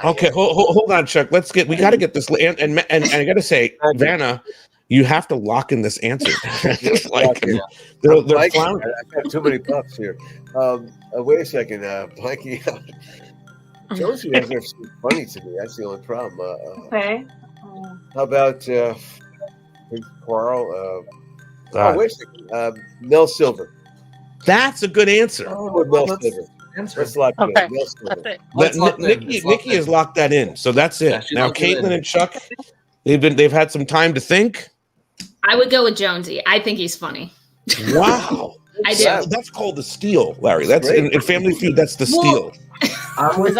Okay, hold on, Chuck. We got to get this. And I got to say, Vanna, you have to lock in this answer. They're floundering.
I've got too many puffs here. Wait a second, blanking out. Josie has never seemed funny to me. That's the only problem.
Okay.
How about Quarrel? Wait a second. Mel Silver.
That's a good answer.
Mel Silver. Let's lock it in. Mel Silver.
Nikki has locked that in, so that's it.
Yeah,
now, Caitlin and Chuck, they've had some time to think.
I would go with Jonesy. I think he's funny.
Wow.
I do.
That's called the steal, Larry. That's in Family Feud. That's the steal.
I'm with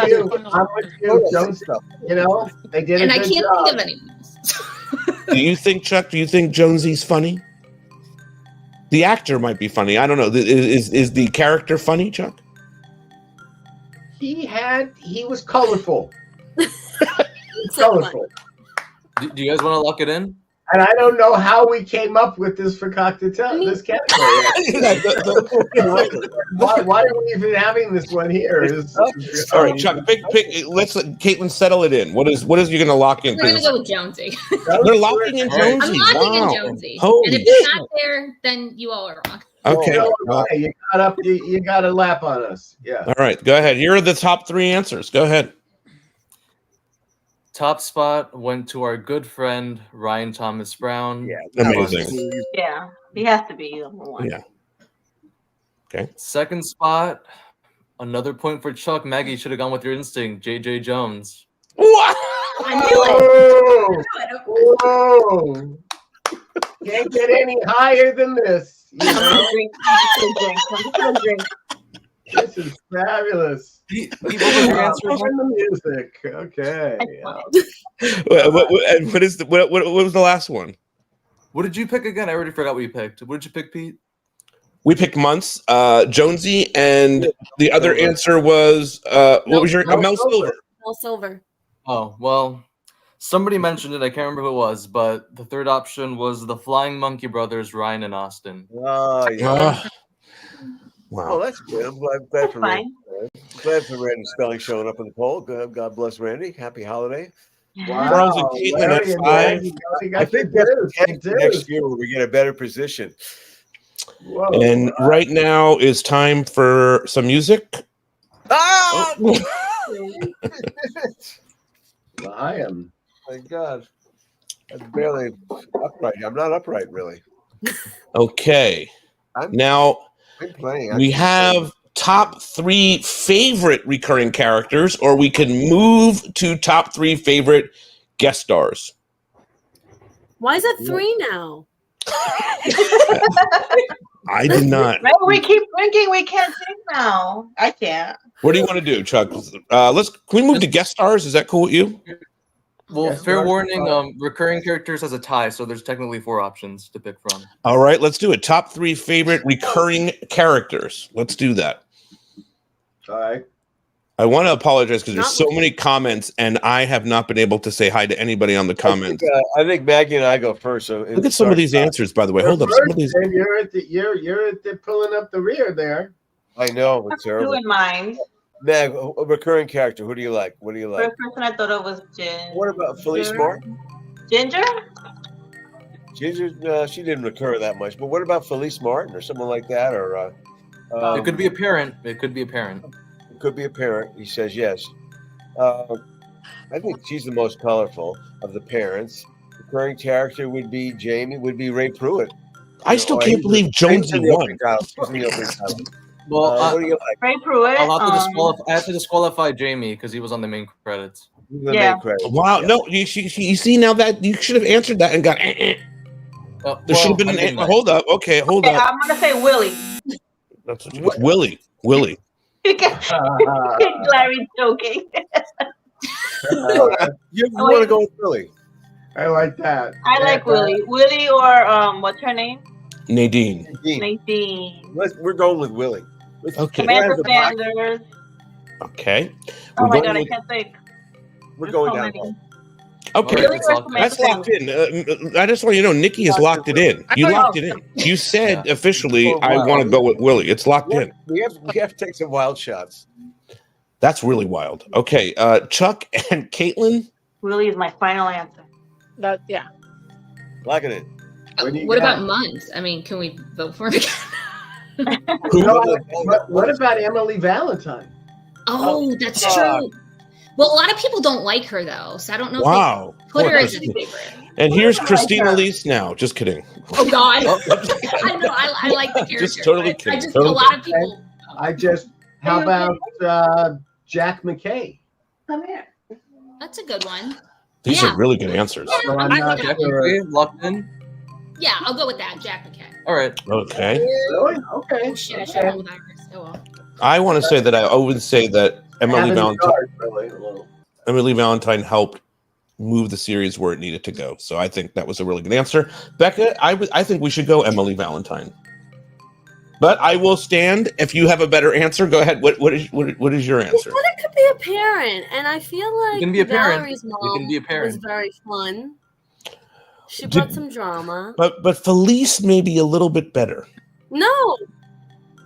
you, Jones. You know, they did
and
a
I
good
can't
job.
think of anyone.
Do you think, Chuck? Do you think Jonesy's funny? The actor might be funny. I don't know. Is the character funny, Chuck?
He was colorful. Colorful.
Do you guys want to lock it in?
And I don't know how we came up with this for cocktail, this category. Why are we even having this one here?
All right, Chuck. Pick. Let's let Caitlin settle it in. What is you going to lock in?
We're going to go with Jonesy.
They're locking in Jonesy.
I'm locking in Jonesy. And if it's not there, then you all are wrong.
Okay.
You got a lap on us. Yeah.
All right. Go ahead. Here are the top 3 answers. Go ahead.
Top spot went to our good friend Ryan Thomas Brown.
Yeah,
amazing.
Yeah, he has to be number one.
Yeah. Okay.
Second spot, another point for Chuck. Maggie should have gone with your instinct. JJ Jones.
What?
I knew it.
Whoa! Can't get any higher than this. You know? This is fabulous.
People answering
the music. Okay.
What was the last one?
What did you pick again? I already forgot what you picked. What did you pick, Pete?
We picked Months, Jonesy, and the other answer was what was your Mel Silver?
Mel Silver.
Oh, well, somebody mentioned it. I can't remember who it was, but the third option was the Flying Monkey Brothers, Ryan and Austin.
Oh, yeah.
Wow.
Oh, that's good. I'm glad for Randy. Glad for Randy Spelling showing up in the poll. God bless Randy. Happy holiday.
Wow.
I think that's next year where we get a better position.
Whoa.
And right now is time for some music.
Ah!
I am.
Thank God. I'm barely upright. I'm not upright, really.
Okay. Now we have top 3 favorite recurring characters, or we can move to top 3 favorite guest stars.
Why is it 3 now?
I did not.
Right, we keep thinking we can't think now. I can't.
What do you want to do, Chuck? Can we move to guest stars? Is that cool with you?
Well, fair warning, recurring characters has a tie, so there's technically 4 options to pick from.
All right, let's do it. Top 3 favorite recurring characters. Let's do that.
All right.
I want to apologize because there's so many comments, and I have not been able to say hi to anybody on the comments.
I think Maggie and I go first. So
look at some of these answers, by the way. Hold up. Some of these...
You're at the pulling up the rear there.
I know. It's terrible.
In mind.
Meg, a recurring character. Who do you like? What do you like?
First person I thought it was Ginger.
What about Felice Martin?
Ginger?
Ginger, she didn't recur that much. But what about Felice Martin or someone like that? Or
it could be a parent. It could be a parent.
It could be a parent. He says yes. I think she's the most colorful of the parents. Recurring character would be Jamie. Would be Ray Pruitt.
I still can't believe Jonesy won.
Well,
what do you like?
Ray Pruitt.
I have to disqualify Jamie because he was on the main credits.
Yeah.
Wow. No, you see now that you should have answered that and got. There should have been an. Hold up. Okay, hold up.
I'm gonna say Willie.
That's Willie.
Larry's joking.
You want to go with Willie?
I like that.
I like Willie. Willie or what's her name?
Nadine.
Nadine.
We're going with Willie.
Okay.
Samantha Sanders.
Okay.
Oh my God, I can't think.
We're going down.
Okay, that's locked in. I just want you to know, Nikki has locked it in. You locked it in. You said officially, I want to go with Willie. It's locked in.
We have to take some wild shots.
That's really wild. Okay, Chuck and Caitlin.
Willie is my final answer.
Yeah.
Lock it in.
What about Muns? I mean, can we vote for him again?
What about Emily Valentine?
Oh, that's true. Well, a lot of people don't like her though, so I don't know.
Wow.
If they put her as a favorite.
And here's Christina Leese now. Just kidding.
Oh God. I know. I like the character.
Just totally kidding.
A lot of people.
How about Jack McKay?
Come here.
That's a good one.
These are really good answers.
So I'm not
Jack
sure.
McKay, locked in.
Yeah, I'll go with that. Jack McKay.
All right.
Okay.
Really? Okay.
Oh shit! I should have gone with Iris. Oh well.
I want to say that I would say that Emily Valentine helped move the series where it needed to go. So I think that was a really good answer. Becca, I think we should go Emily Valentine. But I will stand. If you have a better answer, go ahead. What is your answer?
It could be a parent, and I feel like
can be a parent.
Valerie's
You
mom
can be a parent.
was very fun. She brought some drama.
But Felice may be a little bit better.
No.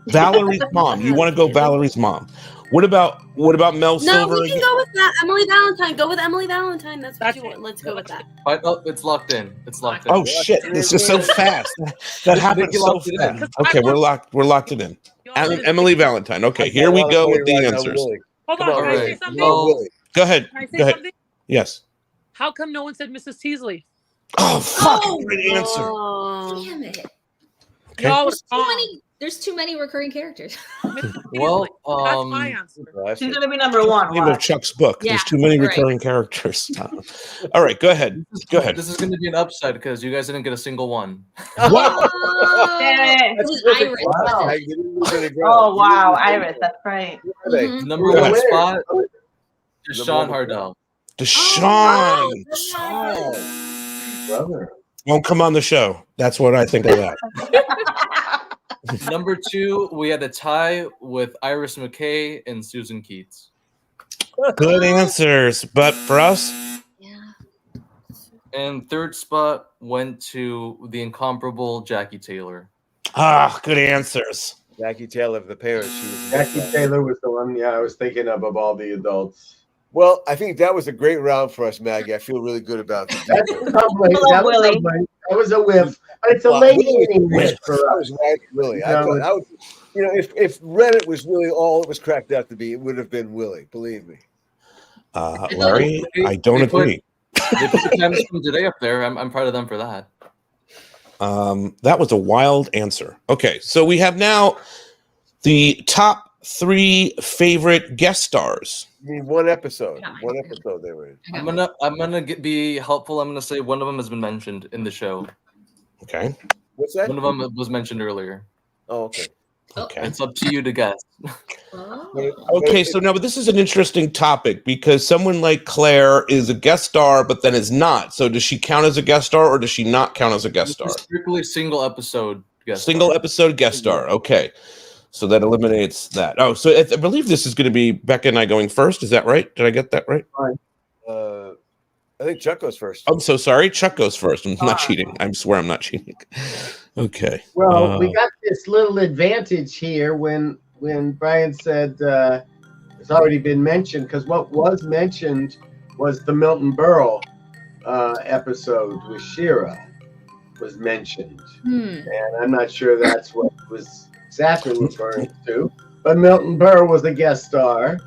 Valerie's mom. You want to go Valerie's mom. What about Mel Silver?
No, we can go with that. Emily Valentine. Go with Emily Valentine. That's what you want. Let's go with that.
It's locked in. It's locked in.
Oh shit! This is so fast. That happened so fast. Okay, we're locked it in. Emily Valentine. Okay, here we go with the answers.
Hold on, can I say something?
Go ahead.
Can I say
Go ahead.
something?
Yes.
How come no one said Mrs. Teasley?
Oh fuck! Great answer.
Damn it.
Okay.
No,
There's too many recurring characters.
Well,
that's my answer.
She's gonna be number one.
Name of Chuck's book.
Yeah,
There's too many
right.
recurring characters. All right, go ahead. Go ahead.
This is going to be an upside because you guys didn't get a single one.
What?
It was Iris.
Oh wow, Iris. That's right.
Mhm.
Number one spot, Deshaun Hardell.
Deshaun.
Brother.
Won't come on the show. That's what I think of that.
Number two, we had a tie with Iris McKay and Susan Keats.
Good answers, but for us,
And third spot went to the incomparable Jackie Taylor.
good answers.
Jackie Taylor of the parents. She was
Jackie Taylor was the one. Yeah, I was thinking of all the adults.
Well, I think that was a great round for us, Maggie. I feel really good about that.
That was a whiff. But it's a late inning whiff for
I
us.
was right, really. I was, if Reddit was really all it was cracked out to be, it would have been Willie. Believe me.
Larry, I don't agree.
They put the times from today up there. I'm proud of them for that.
That was a wild answer. Okay, so we have now the top 3 favorite guest stars.
I mean, one episode they were in.
I'm gonna be helpful. I'm gonna say one of them has been mentioned in the show.
Okay.
What's that?
One of them was mentioned earlier.
Oh, okay.
Okay.
It's up to you to guess.
Okay, so now, but this is an interesting topic because someone like Claire is a guest star, but then is not. So does she count as a guest star, or does she not count as a guest star?
Strictly single episode guest
Single episode guest star. Okay. So that eliminates that. Oh, so I believe this is going to be Becca and I going first. Is that right? Did I get that right?
I think Chuck goes first.
I'm so sorry. Chuck goes first. I'm not cheating. I swear I'm not cheating. Okay.
Well, we got this little advantage here when Brian said it's already been mentioned, because what was mentioned was the Milton Berle episode with Shira was mentioned. And I'm not sure that's what was exactly referring to, but Milton Berle was the guest star,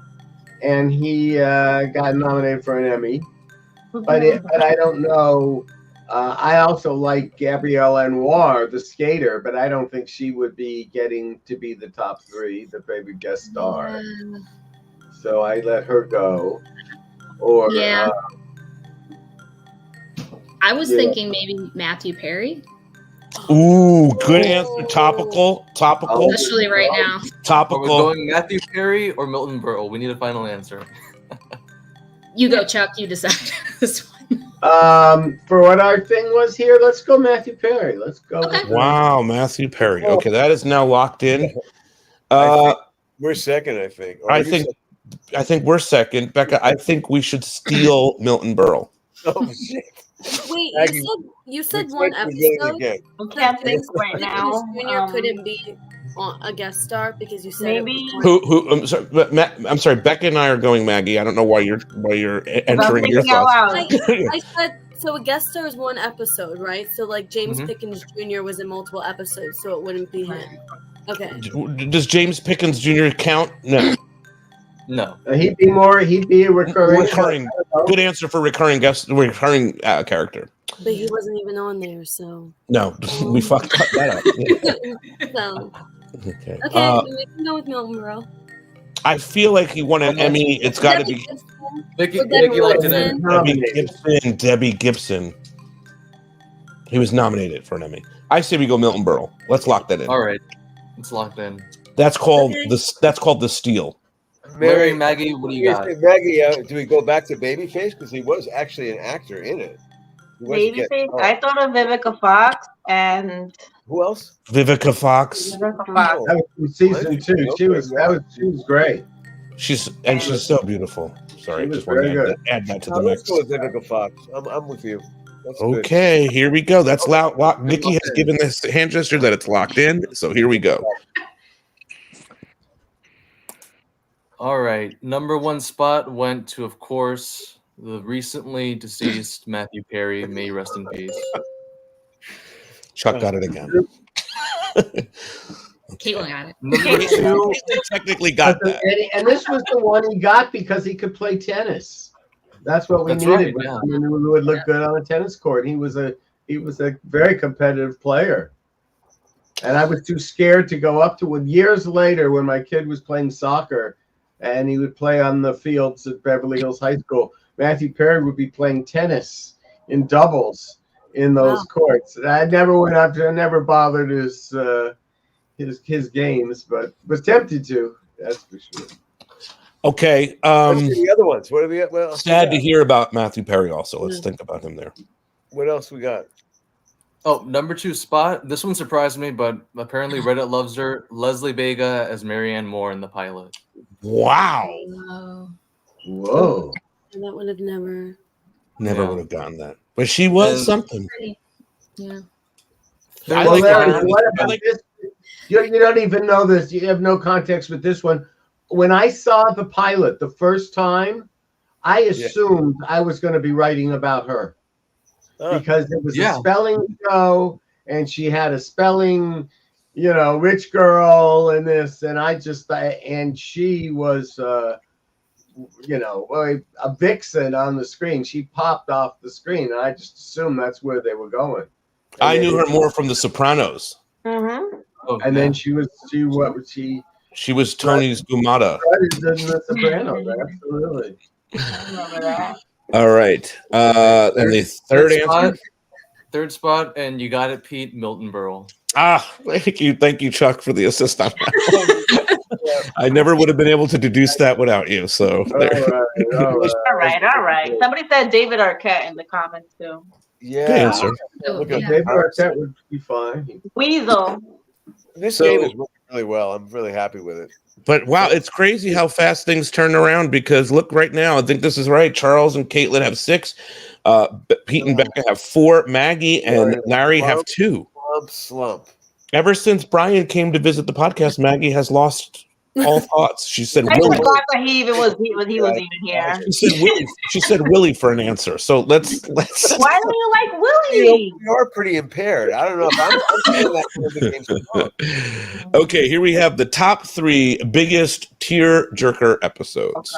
and he got nominated for an Emmy. But I don't know I also like Gabrielle Anwar, the skater, but I don't think she would be getting to be the top 3, the favorite guest star.
Yeah.
So I let her go. Or
Yeah. I was
yeah.
thinking maybe Matthew Perry.
Ooh, good answer. Topical.
Especially right now.
Topical.
Are we going Matthew Perry or Milton Berle? We need a final answer.
You go, Chuck. You decide this one.
For what our thing was here, let's go Matthew Perry. Let's go.
Okay.
Wow, Matthew Perry. Okay, that is now locked in.
We're second, I think. Or
I
you
think
said-
I think we're second. Becca, I think we should steal Milton Berle.
Oh shit!
Wait,
Maggie,
you said one
we're getting
episode.
again.
I can't think
James
right now.
Jr. couldn't be a guest star because you said
Maybe.
Who? I'm sorry, but I'm sorry. Becca and I are going Maggie. I don't know why you're entering your
thinking out
thoughts.
loud.
I said so. A guest star is one episode, right? So like James
Mhm.
Pickens Jr. was in multiple episodes, so it wouldn't be him. Okay.
Does James Pickens Jr. count? No.
No.
He'd be a recurring.
Good answer for recurring character.
But he wasn't even on there, so.
No, we fucked that up.
So.
Okay.
Okay, we can go with Milton Berle.
I feel like he won an Emmy. It's got to be
Vicky
Debbie
liked it.
Debbie Gibson. He was nominated for an Emmy. I say we go Milton Berle. Let's lock that in.
All right, it's locked in.
That's called the steal.
Larry, Maggie, what do you got?
Maggie, do we go back to Babyface because he was actually an actor in it? He wasn't
Babyface.
getting-
I thought of Vivica Fox and
Who else?
Vivica Fox.
Vivica Fox.
That was from season 2. She was great.
She's so beautiful. Sorry,
She was
just wanted
very
to
good.
add that to
No,
the
let's
mix.
go with Vivica Fox. I'm with you. That's good.
Okay, here we go. That's locked. Nikki has given this hand gesture that it's locked in. So here we go.
All right, number 1 spot went to, of course, the recently deceased Matthew Perry. May he rest in peace.
Chuck got it again.
Caitlin got it.
Number 2,
Technically got that.
And this was the one he got because he could play tennis. That's what we
That's
needed.
right,
was
yeah.
someone who would look good on a tennis court. He was a very competitive player. And I was too scared to go up to him. Years later, when my kid was playing soccer and he would play on the fields at Beverly Hills High School, Matthew Perry would be playing tennis in doubles in those courts. And I never went up to, I never bothered his games, but was tempted to. That's for sure.
Okay.
Let's do the other ones. What are we? What else
Sad
we
to
got?
hear about Matthew Perry also. Let's think about him there.
What else we got?
oh, number 2 spot. This one surprised me, but apparently Reddit loves her. Leslie Vega as Marianne Moore in the pilot.
Wow.
Whoa.
That would have never.
Never
Yeah.
would have gotten that. But she was
And-
something.
Yeah.
I
Well,
like
Larry,
her.
what
I
about
like-
this? You don't even know this. You have no context with this one. When I saw the pilot the first time, I assumed I was going to be writing about her because it was a spelling show and she had a spelling, rich girl and this. And I just, and she was, a vixen on the screen. She popped off the screen. And I just assumed that's where they were going.
I knew her more from The Sopranos.
Mm-hmm.
And then she was
Tony's Gumata.
in The Sopranos, absolutely.
All right. And the third answer.
Third spot, and you got it, Pete. Milton Berle.
Thank you, Chuck, for the assist on that. I never would have been able to deduce that without you. So there.
All right. Somebody said David Arquette in the comments too.
Yeah.
Good answer.
Look at
David Arquette would be fine.
Weasel.
This game is working really well. I'm really happy with it.
But wow, it's crazy how fast things turn around because look right now, I think this is right. Charles and Caitlin have 6. Pete and Becca have 4. Maggie and Larry have 2.
Slump.
Ever since Brian came to visit the podcast, Maggie has lost all thoughts. She said
I
Willie.
forgot that he was even here.
She said Willie for an answer. So let's
Why do you like Willie?
You're pretty impaired. I don't know if I'm saying that for the game's
Okay, here we have the top 3 biggest tear jerker episodes.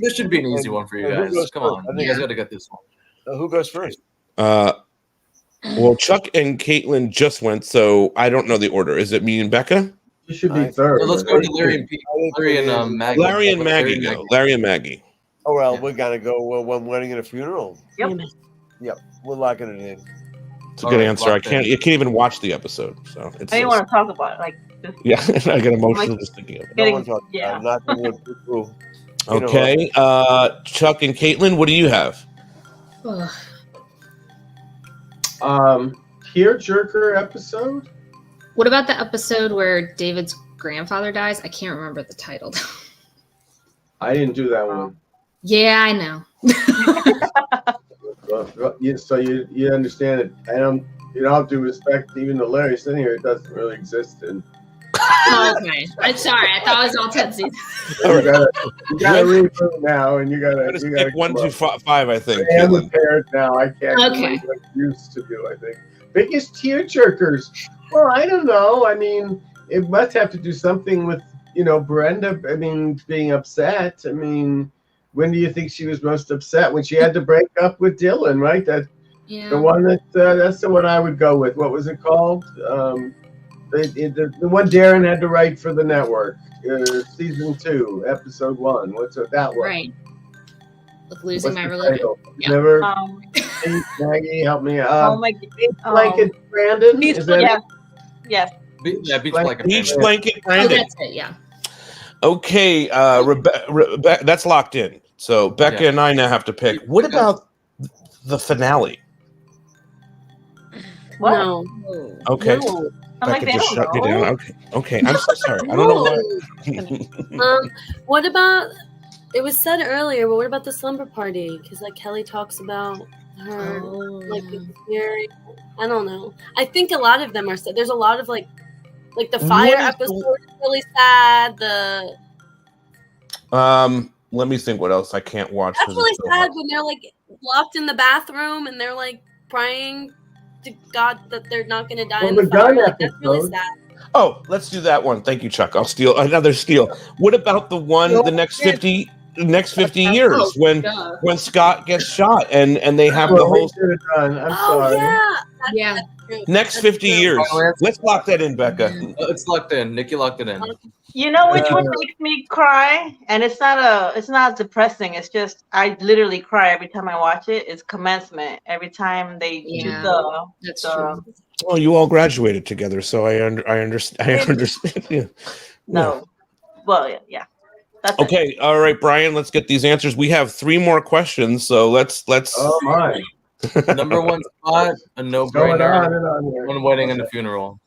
This should be an easy one for you guys. Come on, you guys got to get this one.
Who goes first?
Well, Chuck and Caitlin just went, so I don't know the order. Is it me and Becca?
You should be third.
Let's go to Larry and Pete. Larry and Maggie.
Larry and Maggie go. Larry and Maggie.
Oh, well, we're going to go one wedding and a funeral.
Yep.
Yep. We're locking it in.
It's a good answer. You can't even watch the episode. So it's
I didn't want to talk about it. Like, just,
yeah, I get emotional just thinking of it.
getting, yeah.
Not the one who,
Okay. Chuck and Caitlin, what do you have?
Tearjerker episode.
What about the episode where David's grandfather dies? I can't remember the title.
I didn't do that one.
Yeah, I know.
So you understand it. I don't. All due respect, even to Larry sitting here, it doesn't really exist. And
Okay, I'm sorry. I thought it was all Tensies.
you gotta read it now, and you gotta
pick 1, 2, 5. I think.
I am impaired now. I can't do
Okay.
what I used to do. I think biggest tearjerkers. Well, I don't know. I mean, it must have to do something with Brenda. I mean, being upset. I mean, when do you think she was most upset? When she had to break up with Dylan, right? The one that's the one I would go with. What was it called? The one Darren had to write for the network, season 2, episode 1. What's it? That one?
Right. With losing
What's
my
the
religion.
title?
Yeah.
Never. Maggie, help me. Blanket Brandon. Is that
yes. Yes.
Yeah, Beach Blanket.
Beach Blanket
Oh,
Brandon.
that's it. Yeah.
Okay, Rebecca, that's locked in. So Becca and I now have to pick. What about the finale?
What?
No.
Okay.
No.
Becca just shut me down. Okay. I'm so sorry. I don't know why.
What about? It was said earlier, but what about the slumber party? Because like Kelly talks about her, like the I don't know. I think a lot of them are said. There's a lot of like the fire episode is really sad.
Let me think what else I can't watch.
That's really sad when they're like locked in the bathroom and they're like praying to God that they're not going to die in the fire. Like, that's really sad.
Oh, let's do that one. Thank you, Chuck. I'll steal another steal. What about the one the next 50 years when Scott gets shot and they have the whole
I'm sorry.
Yeah.
next 50 years? Let's lock that in, Becca.
It's locked in. Nikki locked it in.
You know which one makes me cry, and it's not depressing. It's just I literally cry every time I watch it. It's Commencement. Every time they do
that's true.
Well, you all graduated together, so I understand. Yeah.
No, well, yeah. That's
Okay, all right, Brian. Let's get these answers. We have 3 more questions, so let's.
Oh my!
Number 1 spot, a no-brainer. One wedding and a funeral.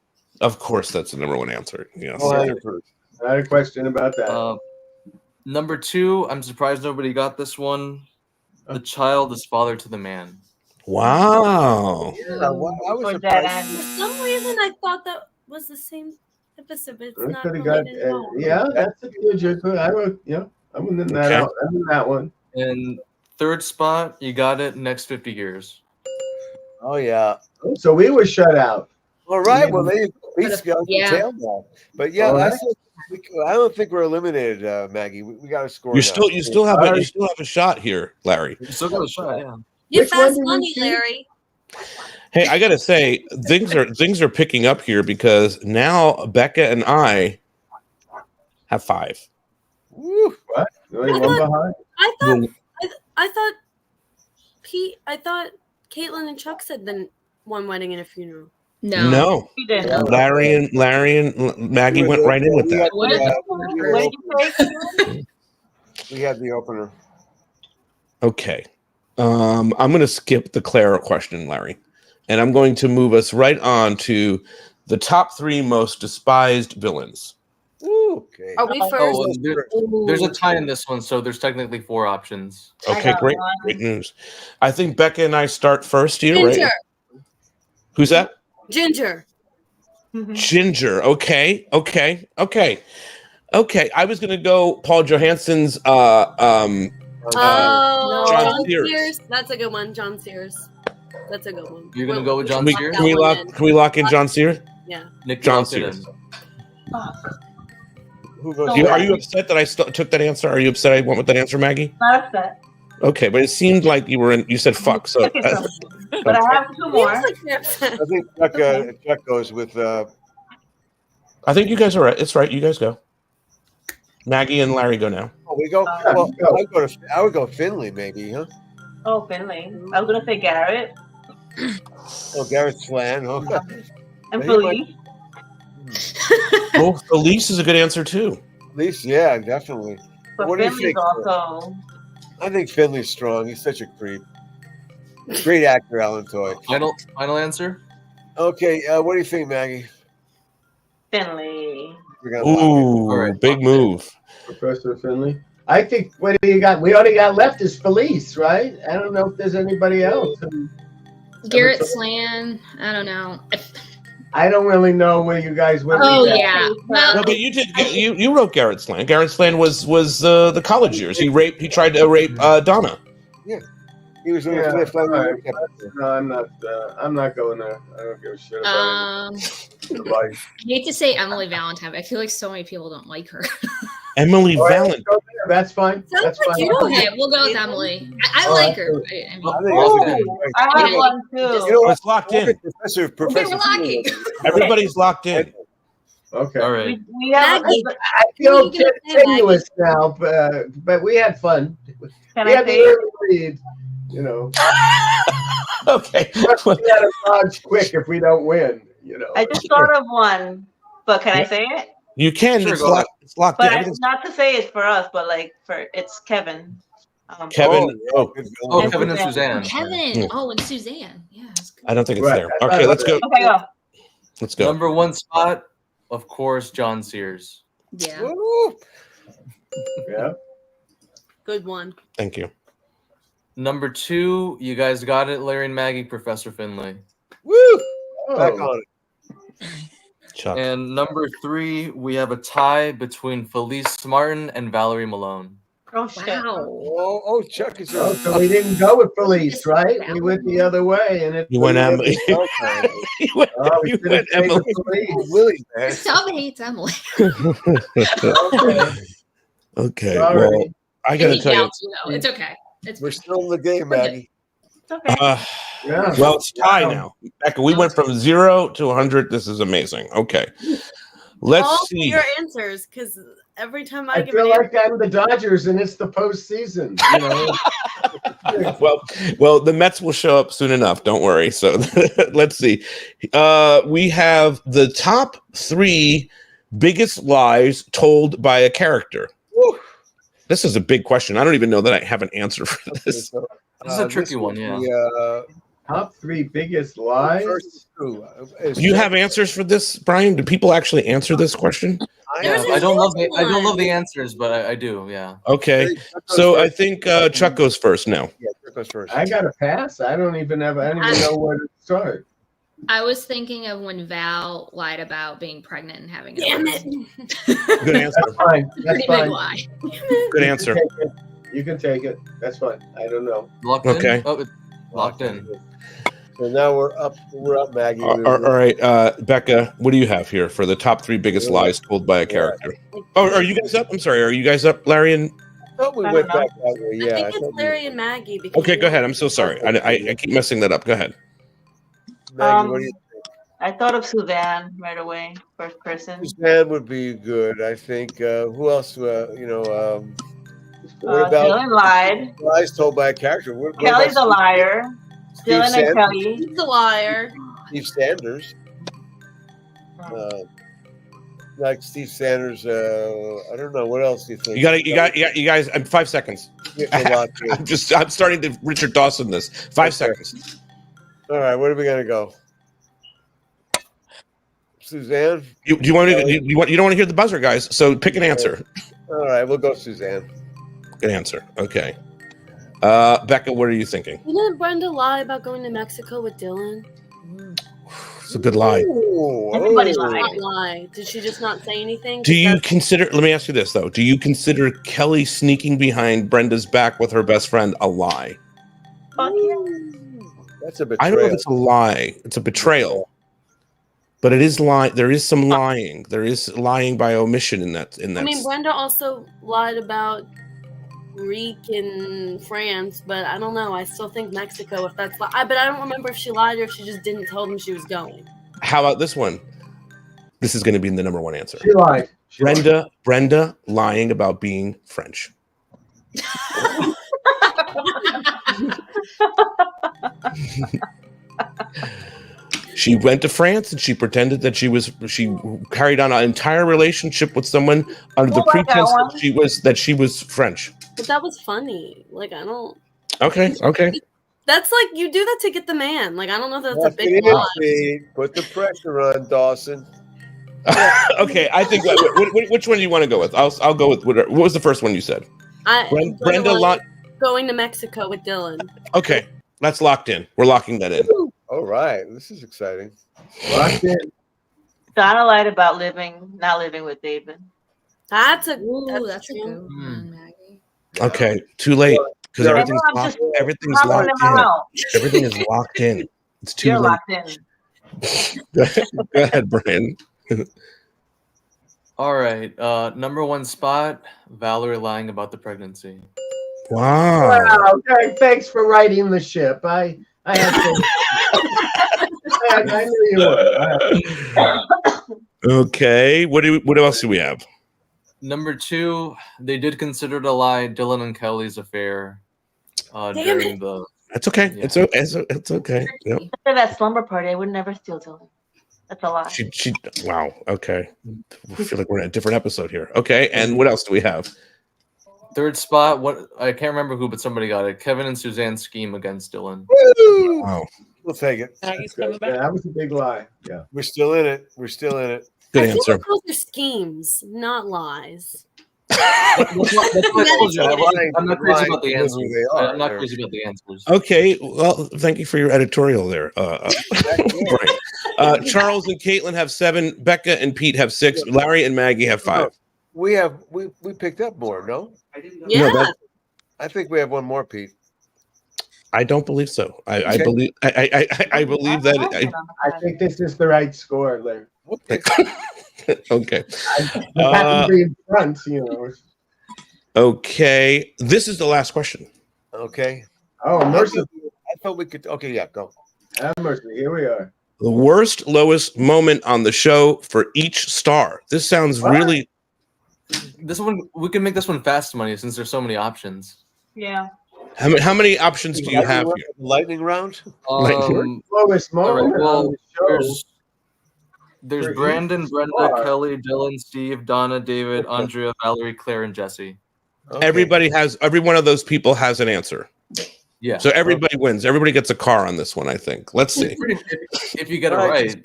Of course, that's the number 1 answer. Yes.
Not a question about that.
Number 2, I'm surprised nobody got this one. The child is father to the man.
Wow.
Yeah, well, I was surprised.
For some reason, I thought that was the same episode, but it's
We
not.
could have got.
related at all.
Yeah, that's a tearjerker. I wrote. Yeah, I'm in that.
Okay.
I'm in that one.
And 3rd spot, you got it. Next 50 years.
Oh, yeah.
So we were shut out.
All right. Well, they beats got
Yeah.
the tail now. But yeah,
All right.
I don't think we're eliminated, Maggie. We got to score.
You
now.
still have a shot here, Larry.
You still got a shot, yeah.
You
Which
fast
one did we
money,
choose?
Larry.
Hey, I gotta say things are picking up here because now Becca and I have 5.
Woo.
What? Only one behind.
I thought Caitlin and Chuck said then one wedding and a funeral.
No.
We did.
Larry and Maggie went right in with that.
What did you say?
We had the opener.
Okay. I'm going to skip the Clara question, Larry, and I'm going to move us right on to the top 3 most despised villains.
Okay.
Are we first?
There's a tie in this one, so there's technically 4 options.
Okay, great news. I think Becca and I start first here,
Ginger.
right? Who's that?
Ginger.
Ginger. Okay. I was going to go Paul Johansson's
John
Sears.
Sears. That's a good one. John Sears. That's a good one.
You're gonna go with John
Can
Sears?
we lock in John Sears?
Yeah.
Nick
John
locked it in.
Sears.
Who goes?
Are you upset that I took that answer? Are you upset I went with that answer, Maggie?
Not upset.
Okay, but it seemed like you said fuck. So,
But I have two more.
I think Chuck goes with.
I think you guys are right. It's right. You guys go. Maggie and Larry go now.
Oh, we go. Well, I would go Finley, maybe, huh?
Oh, Finley. I was gonna say Garrett.
Oh, Garrett Slan. Oh.
And Felice.
Oh, Felice is a good answer too.
Felice, yeah, definitely.
But
What do you
Finley's
think?
also.
I think Finley's strong. He's such a creep. Great actor, Alan Toy.
Final answer.
Okay, what do you think, Maggie?
Finley.
Ooh, big move.
Professor Finley. I think what do you got? We already got left is Felice, right? I don't know if there's anybody else.
Garrett Slan. I don't know.
I don't really know where you guys went.
Oh
with that.
yeah. Well,
No, but you did. You wrote Garrett Slan. Garrett Slan was the college years. He tried to rape Donna.
Yeah, he was in
Yeah,
the flip.
all right. No, I'm not going there. I don't give a shit about it. Life.
I hate to say Emily Valentine, but I feel like so many people don't like her.
Emily
All right,
Valentine.
go there. That's fine. That's fine.
Okay, we'll go with Emily. I like her. I
I have one too.
You know what?
It's locked in.
Professor.
we're locking.
Everybody's locked in.
Okay.
All right.
We have.
Maggie.
I feel tenuous now, but we had fun.
Can
We
I
had
say
the
it?
early lead, you know.
Okay.
We had to dodge quick if we don't win, you know.
I just thought of one, but can I say it?
You can.
Sure,
It's
go
locked. It's locked in.
But
Everything's-
not to say it's for us, but like it's Kevin.
Kevin.
And
Kevin and
Suzanne.
Suzanne.
Kevin. Oh, and Suzanne. Yeah. That's good.
I don't think it's
Right.
there. Okay, let's go.
Okay, go.
Let's go.
Number one spot, of course, John Sears.
Yeah.
Woo!
Yeah.
Good one.
Thank you.
Number two, you guys got it, Larry and Maggie, Professor Finley.
Woo! Back on it.
Chuck.
And number three, we have a tie between Felice Martin and Valerie Malone.
Oh shit.
Wow.
Oh, Chuck is.
Oh, so we didn't go with Felice, right? We went the other way, and it.
You went Emily. You went,
Oh, we
you
should
went
have stayed
Emily.
with Felice.
Willie, man.
Some hates Emily.
Okay.
Sorry.
Well, I gotta
He
tell you.
counts, It's okay. It's
We're still in the game, Maggie.
It's okay.
Yeah.
Well, it's tie
Wow.
now. Becca, we went from 0 to 100. This is amazing. Okay. Let's
All
see.
your answers, because every time I
I
give
feel
an
like I'm the Dodgers, and it's the postseason. You know.
Well, the Mets will show up soon enough. Don't worry. So let's see. We have the top 3 biggest lies told by a character.
Woo.
This is a big question. I don't even know that I have an answer for this.
So,
This is a tricky one, yeah.
Top 3 biggest lies.
First two.
Do you have answers for this, Brian? Do people actually answer this question?
I don't love the answers, but I do, yeah.
Okay. So I think Chuck goes first now.
Yeah, Chuck goes first.
I got a pass. I don't even know where to start.
I was thinking of when Val lied about being pregnant and having a
Damn
baby.
it.
Good answer.
That's fine. That's
Pretty big
fine.
lie.
Good answer.
You can take it. That's fine. I don't know.
Locked in?
Okay.
Oh, it's locked in.
So now we're up, Maggie.
All right, Becca, what do you have here for the top 3 biggest lies told by a character? Oh, are you guys up? I'm sorry. Are you guys up, Larry? And
I thought we went back that way.
I
Yeah.
think it's Larry and Maggie. Because
okay, go ahead. I'm so sorry. I keep messing that up. Go ahead.
Maggie, what do you think?
I thought of Suzanne right away, first person.
Suzanne would be good, I think. Who else? What about
Dylan lied.
lies told by a character? What
Kelly's a
about
liar.
Steve
Dylan
Sanders?
and Kelly.
He's a liar.
Steve Sanders. Like Steve Sanders. I don't know. What else do you think?
You guys. 5 seconds. I'm starting to Richard Dawson this. 5 seconds.
All right, where are we gonna go? Suzanne.
You want to? You don't want to hear the buzzer, guys. So pick an answer.
All right, we'll go Suzanne.
Good answer. Okay. Becca, what are you thinking?
Didn't Brenda lie about going to Mexico with Dylan?
It's a good lie.
Everybody
Not
lied.
lie. Did she just not say anything?
Do you consider? Let me ask you this though. Do you consider Kelly sneaking behind Brenda's back with her best friend a lie?
Fuck yeah.
That's a betrayal.
I don't know if it's a lie. It's a betrayal. But it is lying. There is some lying. There is lying by omission in that.
I mean, Brenda also lied about Greek and France, but I don't know. I still think Mexico. If that's, but I don't remember if she lied or if she just didn't tell them she was going.
How about this one? This is going to be the number one answer.
She lied.
Brenda lying about being French. She went to France and she pretended that she carried on an entire relationship with someone under the pretense that she was French.
But that was funny. Like, I don't.
Okay.
That's like, you do that to get the man. Like, I don't know if that's a big lie.
Put the pressure on, Dawson.
Okay, I think. Which one do you want to go with? I'll go with. What was the first one you said? Brenda
going to Mexico with Dylan.
Okay, that's locked in. We're locking that in.
All right, this is exciting.
Locked in.
Donna lied about not living with David.
That's a
good
one,
Maggie.
Okay, too late because everything's locked. Everything's locked in. Everything is locked in. It's too late.
Locked in.
Go ahead, Brian.
All right. Number one spot, Valerie lying about the pregnancy.
Wow.
Thanks for righting the ship. I had to. I knew you would.
Okay. What else do we have?
Number two, they did consider to lie Dylan and Kelly's affair during the.
That's okay.
Yeah.
It's okay. Yep.
After that slumber party, I would never steal Dylan. That's a lie.
She. Wow. Okay. I feel like we're in a different episode here. Okay. And what else do we have?
Third spot, what I can't remember who, but somebody got it. Kevin and Suzanne's scheme against Dylan.
Woo!
Wow.
We'll take it.
Yeah, that was a big lie. Yeah.
We're still in it.
Good answer.
Those are schemes, not lies.
I'm not crazy about the answers. I'm not crazy about the answers.
Okay. Well, thank you for your editorial there. Right. Charles and Caitlin have 7. Becca and Pete have 6. Larry and Maggie have 5.
We picked up more, no?
Yeah.
No,
I think we have one more, Pete.
I don't believe so. I believe that.
I think this is the right score, Larry.
Okay.
I have to be in front, you know.
Okay. This is the last question.
Okay.
Oh, mercy.
I thought we could. Okay, yeah, go.
Have mercy. Here we are.
The worst, lowest moment on the show for each star. This sounds really.
This one, we can make this one fast money since there's so many options.
Yeah.
How many options do you have here?
Lightning round?
Lowest moment.
Well, there's Brandon, Brenda, Kelly, Dylan, Steve, Donna, David, Andrea, Valerie, Claire, and Jesse.
Okay. Every one of those people has an answer.
Yeah.
So everybody wins. Everybody gets a car on this one, I think. Let's see.
If you get it right.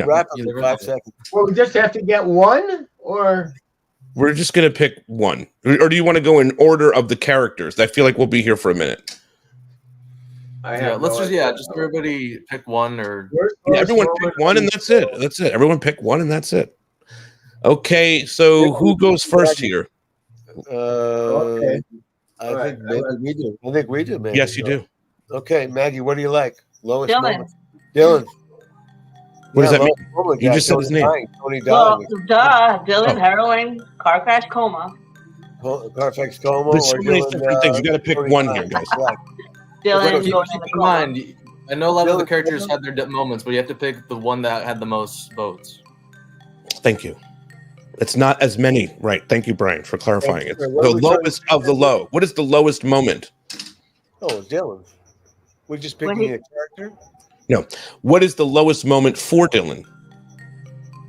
Wrap up in 5 seconds.
Well, we just have to get one, or
we're just going to pick one. Or do you want to go in order of the characters? I feel like we'll be here for a minute.
Just everybody pick one or
everyone pick one and that's it. That's it. Everyone pick one and that's it. Okay, so who goes first here?
Okay. I think we do, man.
Yes, you do.
Okay, Maggie, what do you like? Lowest
Dylan.
moment. Dylan.
What does that mean? You just said his name.
Tony
Well, Dylan, heroin, car crash, coma.
Car crash, coma.
There's so many different things. You got to pick one here, guys.
Dylan
keep
going in the
in
coma.
mind, I know a lot of the characters had their moments, but you have to pick the one that had the most votes.
Thank you. It's not as many, right? Thank you, Brian, for clarifying it. The lowest of the low. What is the lowest moment?
Oh, Dylan. We're just picking a character?
No. What is the lowest moment for Dylan?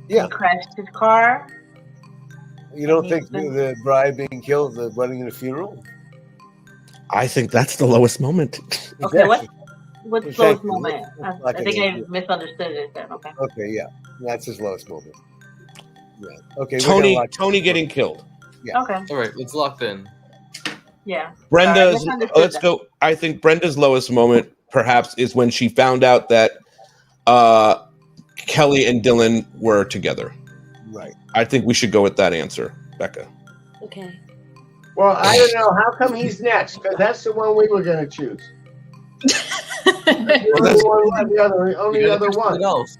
Yeah.
He crashed his car.
You don't think the bride being killed, the wedding and the funeral?
I think that's the lowest moment.
Okay, what's the lowest moment? I think I misunderstood it then. Okay.
Okay, yeah. That's his lowest moment. Yeah. Okay.
Tony getting killed.
Yeah.
Okay.
All right, let's lock in.
Yeah.
Brenda's. Let's go. I think Brenda's lowest moment, perhaps, is when she found out that Kelly and Dylan were together.
Right.
I think we should go with that answer, Becca.
Okay.
Well, I don't know. How come he's next? Because that's the one we were going to choose. Only other one.
Else.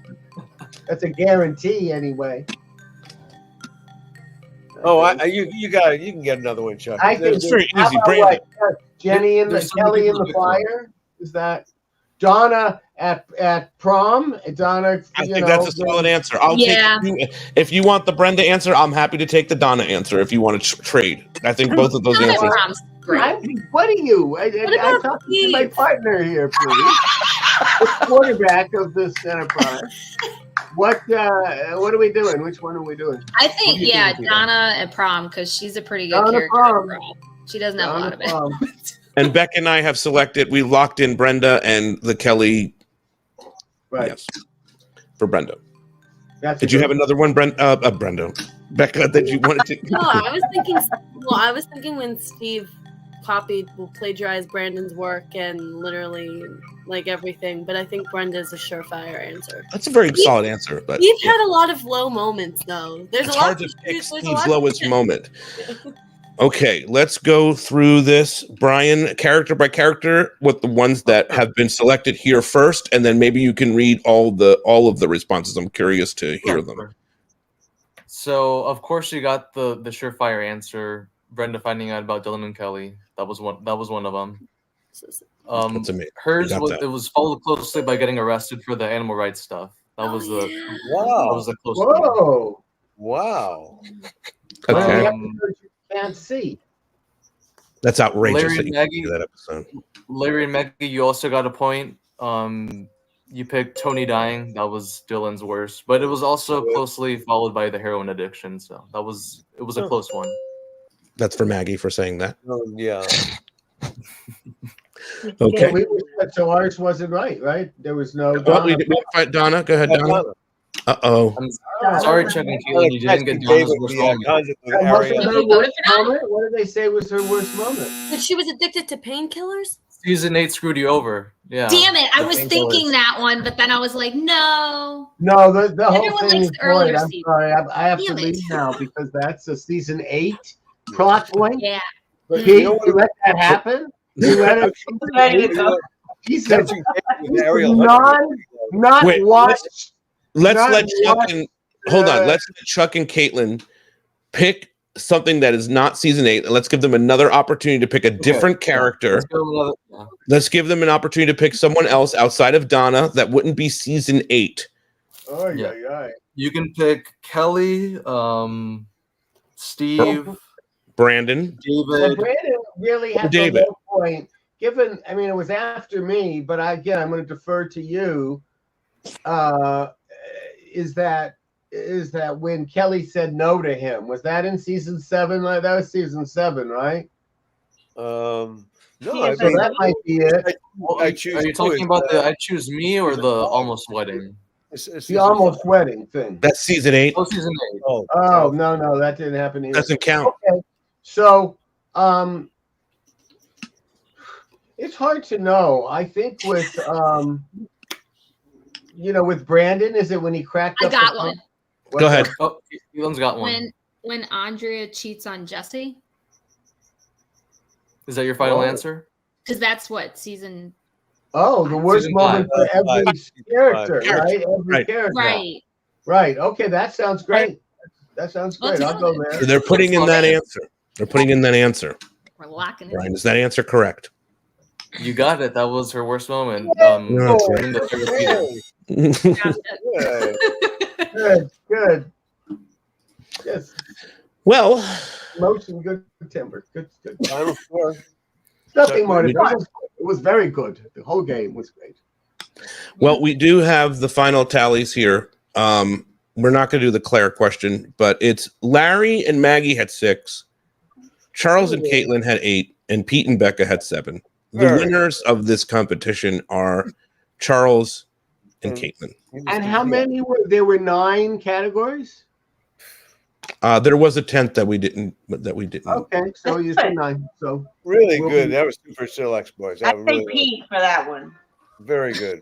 That's a guarantee, anyway.
You got it. You can get another one, Chuck.
I think
It's very
how
easy.
about
Brandon.
what, Jenny and
There's so
Kelly
many
in the
people to pick
fire? Is that Donna at prom? Donna,
I think that's a solid answer. I'll take if you want the Brenda answer, I'm happy to take the Donna answer if you want to trade. I think both of those answers.
What are you? I talk to my partner here, please. The quarterback of this enterprise. What are we doing? Which one are we doing?
I think Donna at prom because she's a pretty good
Donna
character.
prom.
Overall. She doesn't have a lot of it.
And Beck and I have selected. We locked in Brenda and the Kelly.
Right.
Yes. For Brenda.
That's
Did you have another one, Brenda? Becca, that you wanted to?
No, I was thinking. Well, I was thinking when Steve plagiarized Brandon's work and literally like everything, but I think Brenda's a surefire answer.
That's a very solid answer, but
We've had a lot of low moments though. There's
it's
a lot
hard
of
to pick
there's a
Steve's
lot
lowest
of-
moment. Okay, let's go through this, Brian, character by character, with the ones that have been selected here first, and then maybe you can read all of the responses. I'm curious to hear them.
So of course you got the surefire answer. Brenda finding out about Dylan and Kelly. That was one of them.
That's amazing.
Hers
You got
was
that.
it was followed closely by getting arrested for the animal rights stuff. That was the
Wow.
That was the close one.
Whoa!
Wow.
Okay.
You can't see.
That's outrageous.
Larry
That
and
you
Maggie.
do that episode.
Larry and Maggie, you also got a point. You picked Tony dying. That was Dylan's worst, but it was also closely followed by the heroin addiction. So it was a close one.
That's for Maggie for saying that.
Yeah.
Okay.
So ours wasn't right? There was no.
Well, we fight Donna. Go ahead, Donna. Uh-oh.
I'm sorry, Chuck and Caitlin, you didn't get Donna's worst moment.
What did they say was her worst moment?
But she was addicted to painkillers?
Season 8 screwed you over. Yeah.
Damn it! I
The
was
painkillers.
thinking that one, but then I was like, no.
No, the whole
Everyone
thing
likes
is
the earlier
void. I'm
season.
sorry. I have to
Damn it.
leave now because that's a season 8 plot point.
Yeah.
Pete, you let that happen? You let it. He said, not
Wait,
watch.
Let's
not
let Chuck
watch,
and hold on. Let's let Chuck and Caitlin pick something that is not season 8, and let's give them another opportunity to pick a different character. Let's give them an opportunity to pick someone else outside of Donna that wouldn't be season 8.
Oh yeah.
You can pick Kelly, Steve,
Brandon,
Well,
David.
Brandon really had
David.
the low point. Given, I mean, it was after me, but I'm going to defer to you. Is that when Kelly said no to him? Was that in season 7? That was season 7, right?
No,
Yeah, so that might be it.
I choose.
Are you talking about the I Choose Me or the Almost Wedding?
The almost wedding thing.
That's season 8.
Oh, season 8.
Oh no, that didn't happen either.
Doesn't count.
Okay, so it's hard to know. I think with with Brandon, is it when he cracked
I
up?
got one.
Go ahead.
Oh, Elon's got one.
When Andrea cheats on Jesse,
Is that your final
Oh.
answer?
because that's what season.
Oh, the worst
Season
moment for
5.
every character,
Character.
right? Every
Right.
character.
Right.
Right. Okay, that sounds great. That sounds
Let's
great. I'll go
do it.
there.
So they're putting in that answer. They're putting in that answer.
We're locking it.
Brian, is that answer correct?
You got it. That was her worst moment.
No, that's right.
in the third season.
Good. Yes.
Well,
Motion, good temper. Good.
Final score.
Nothing more to
we-
do. It was very good. The whole game was great.
well, we do have the final tallies here. We're not going to do the Claire question, but it's Larry and Maggie had 6, Charles and Caitlin had 8, and Pete and Becca had 7. The
Sure.
winners of this competition are Charles and Caitlin.
And how many were there? Were 9 categories.
There was a 10th that we didn't.
Okay, so you said 9. So
Really
we'll
good.
be-
That was super select, boys.
I
That was
say
really
Pete for that one.
very good.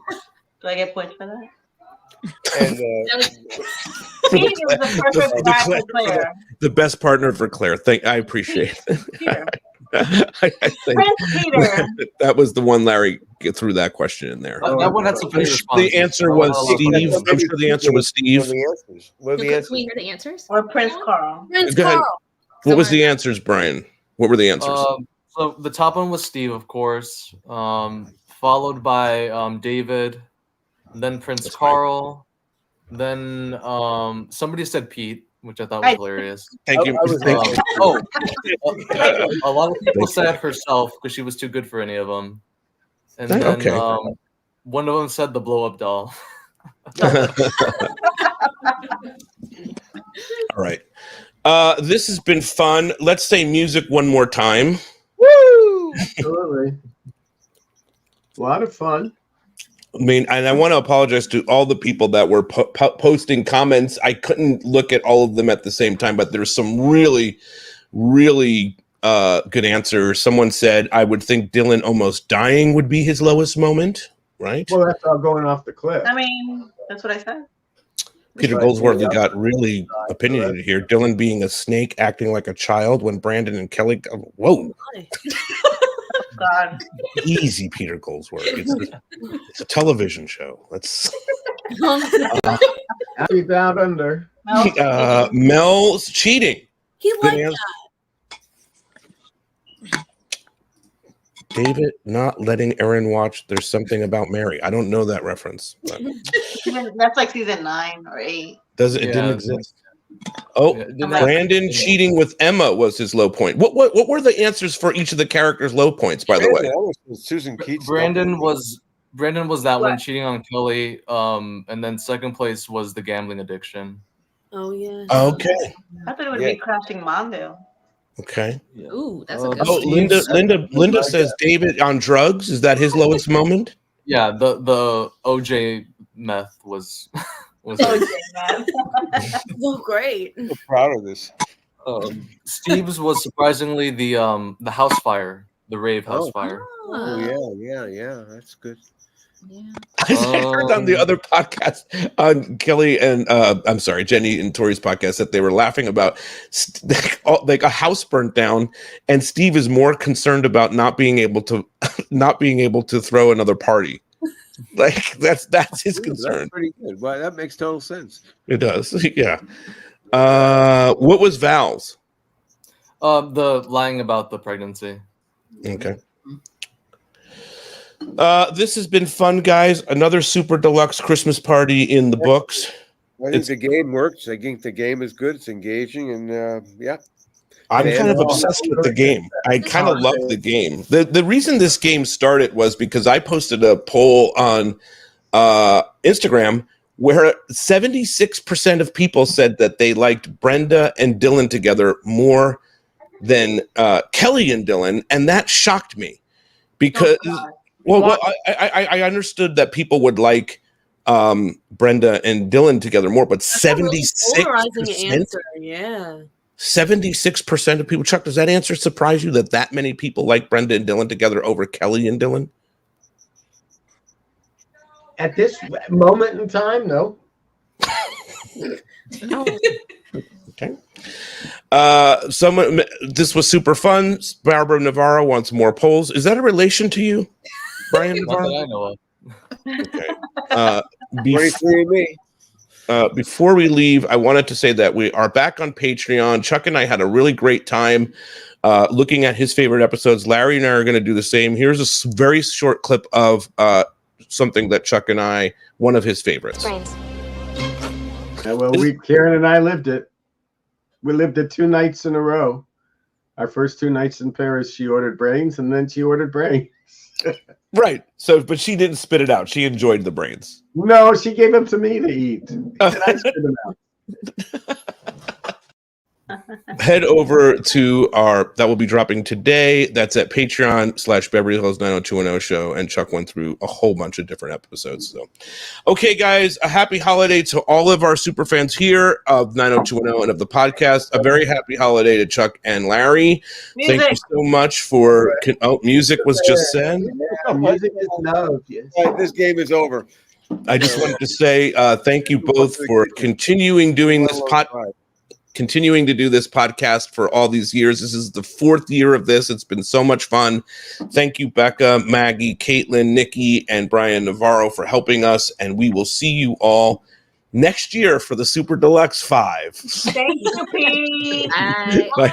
Do I get points for that?
And
Pete is the perfect guy for Claire.
The best partner for Claire. I appreciate it. I think
Prince Peter.
that was the one Larry threw that question in there.
That one had some funny
The
responses.
answer was Steve. I'm sure the answer was Steve.
What are the answers? What are the
Can
answers?
we hear the answers?
Or Prince Carl.
Prince
Go ahead.
Carl.
What was the answers, Brian? What were the answers?
So the top one was Steve, of course, followed by David, then Prince Carl, then somebody said Pete, which I thought was hilarious.
Thank you.
A lot of people said herself because she was too good for any of them, and then one of them said the blow up doll.
All right. This has been fun. Let's say music one more time.
Woo! Absolutely. A lot of fun.
I mean, and I want to apologize to all the people that were posting comments. I couldn't look at all of them at the same time, but there's some really, really good answers. Someone said, I would think Dylan almost dying would be his lowest moment, right?
Well, that's all going off the cliff.
I mean, that's what I said.
Peter Goldsworthy got really opinionated here. Dylan being a snake, acting like a child when Brandon and Kelly go, whoa.
God.
Easy, Peter Goldsworthy. It's a television show. Let's
Happy down under.
Mel's cheating.
He
Good
liked
answer. David not letting Aaron watch There's Something About Mary. I don't know that reference. But
That's like season 9 or 8.
does it didn't exist? Oh, Brandon cheating with Emma was his low point. What were the answers for each of the characters' low points, by the way?
Susan Keats.
Brandon was that one cheating on Kelly, and then second place was the gambling addiction.
Oh yeah.
Okay.
I thought it would be Crashing Mondo.
Okay.
Ooh, that's a good
Oh, Linda says David on drugs. Is that his lowest moment?
Yeah, the OJ meth was
OJ meth.
So great.
I'm so proud of this.
Steve's was surprisingly the house fire, the rave house fire.
Oh yeah. That's good.
Yeah.
I heard on the other podcast on Kelly and I'm sorry, Jenny and Tori's podcast that they were laughing about like a house burnt down, and Steve is more concerned about not being able to throw another party. Like that's his concern.
That's pretty good. Well, that makes total sense.
It does. Yeah. What was Val's?
The lying about the pregnancy.
Okay. This has been fun, guys. Another super deluxe Christmas party in the books.
I think the game works. I think the game is good. It's engaging, and yeah.
I'm kind of obsessed with the game. I kind of love the game. The reason this game started was because I posted a poll on Instagram where 76% of people said that they liked Brenda and Dylan together more than Kelly and Dylan, and that shocked me because. Well, I understood that people would like Brenda and Dylan together more, but 76%.
Yeah.
76% of people. Chuck, does that answer surprise you that many people like Brenda and Dylan together over Kelly and Dylan?
At this moment in time, no.
Okay. This was super fun. Barbara Navarro wants more polls. Is that a relation to you, Brian Navarro?
I know
of. Before we leave, I wanted to say that we are back on Patreon. Chuck and I had a really great time looking at his favorite episodes. Larry and I are going to do the same. Here's a very short clip of something that Chuck and I, one of his favorites.
Well, Karen and I lived it. We lived it 2 nights in a row. Our first 2 nights in Paris, she ordered brains, and then she ordered brains.
Right. So, but she didn't spit it out. She enjoyed the brains.
No, she gave them to me to eat. And I spit them out.
Head over to that will be dropping today. That's at Patreon/Beverly Hills 90210 show. And Chuck went through a whole bunch of different episodes. So, okay, guys, a happy holiday to all of our super fans here of 90210 and of the podcast. A very happy holiday to Chuck and Larry. Thank you so much for. Music was just said.
Music is love. Yes.
This game is over.
I just wanted to say thank you both for continuing to do this podcast for all these years. This is the 4th year of this. It's been so much fun. Thank you, Becca, Maggie, Caitlin, Nikki, and Brian Navarro for helping us. And we will see you all next year for the Super Deluxe 5.
Thank you, Pete.
Bye.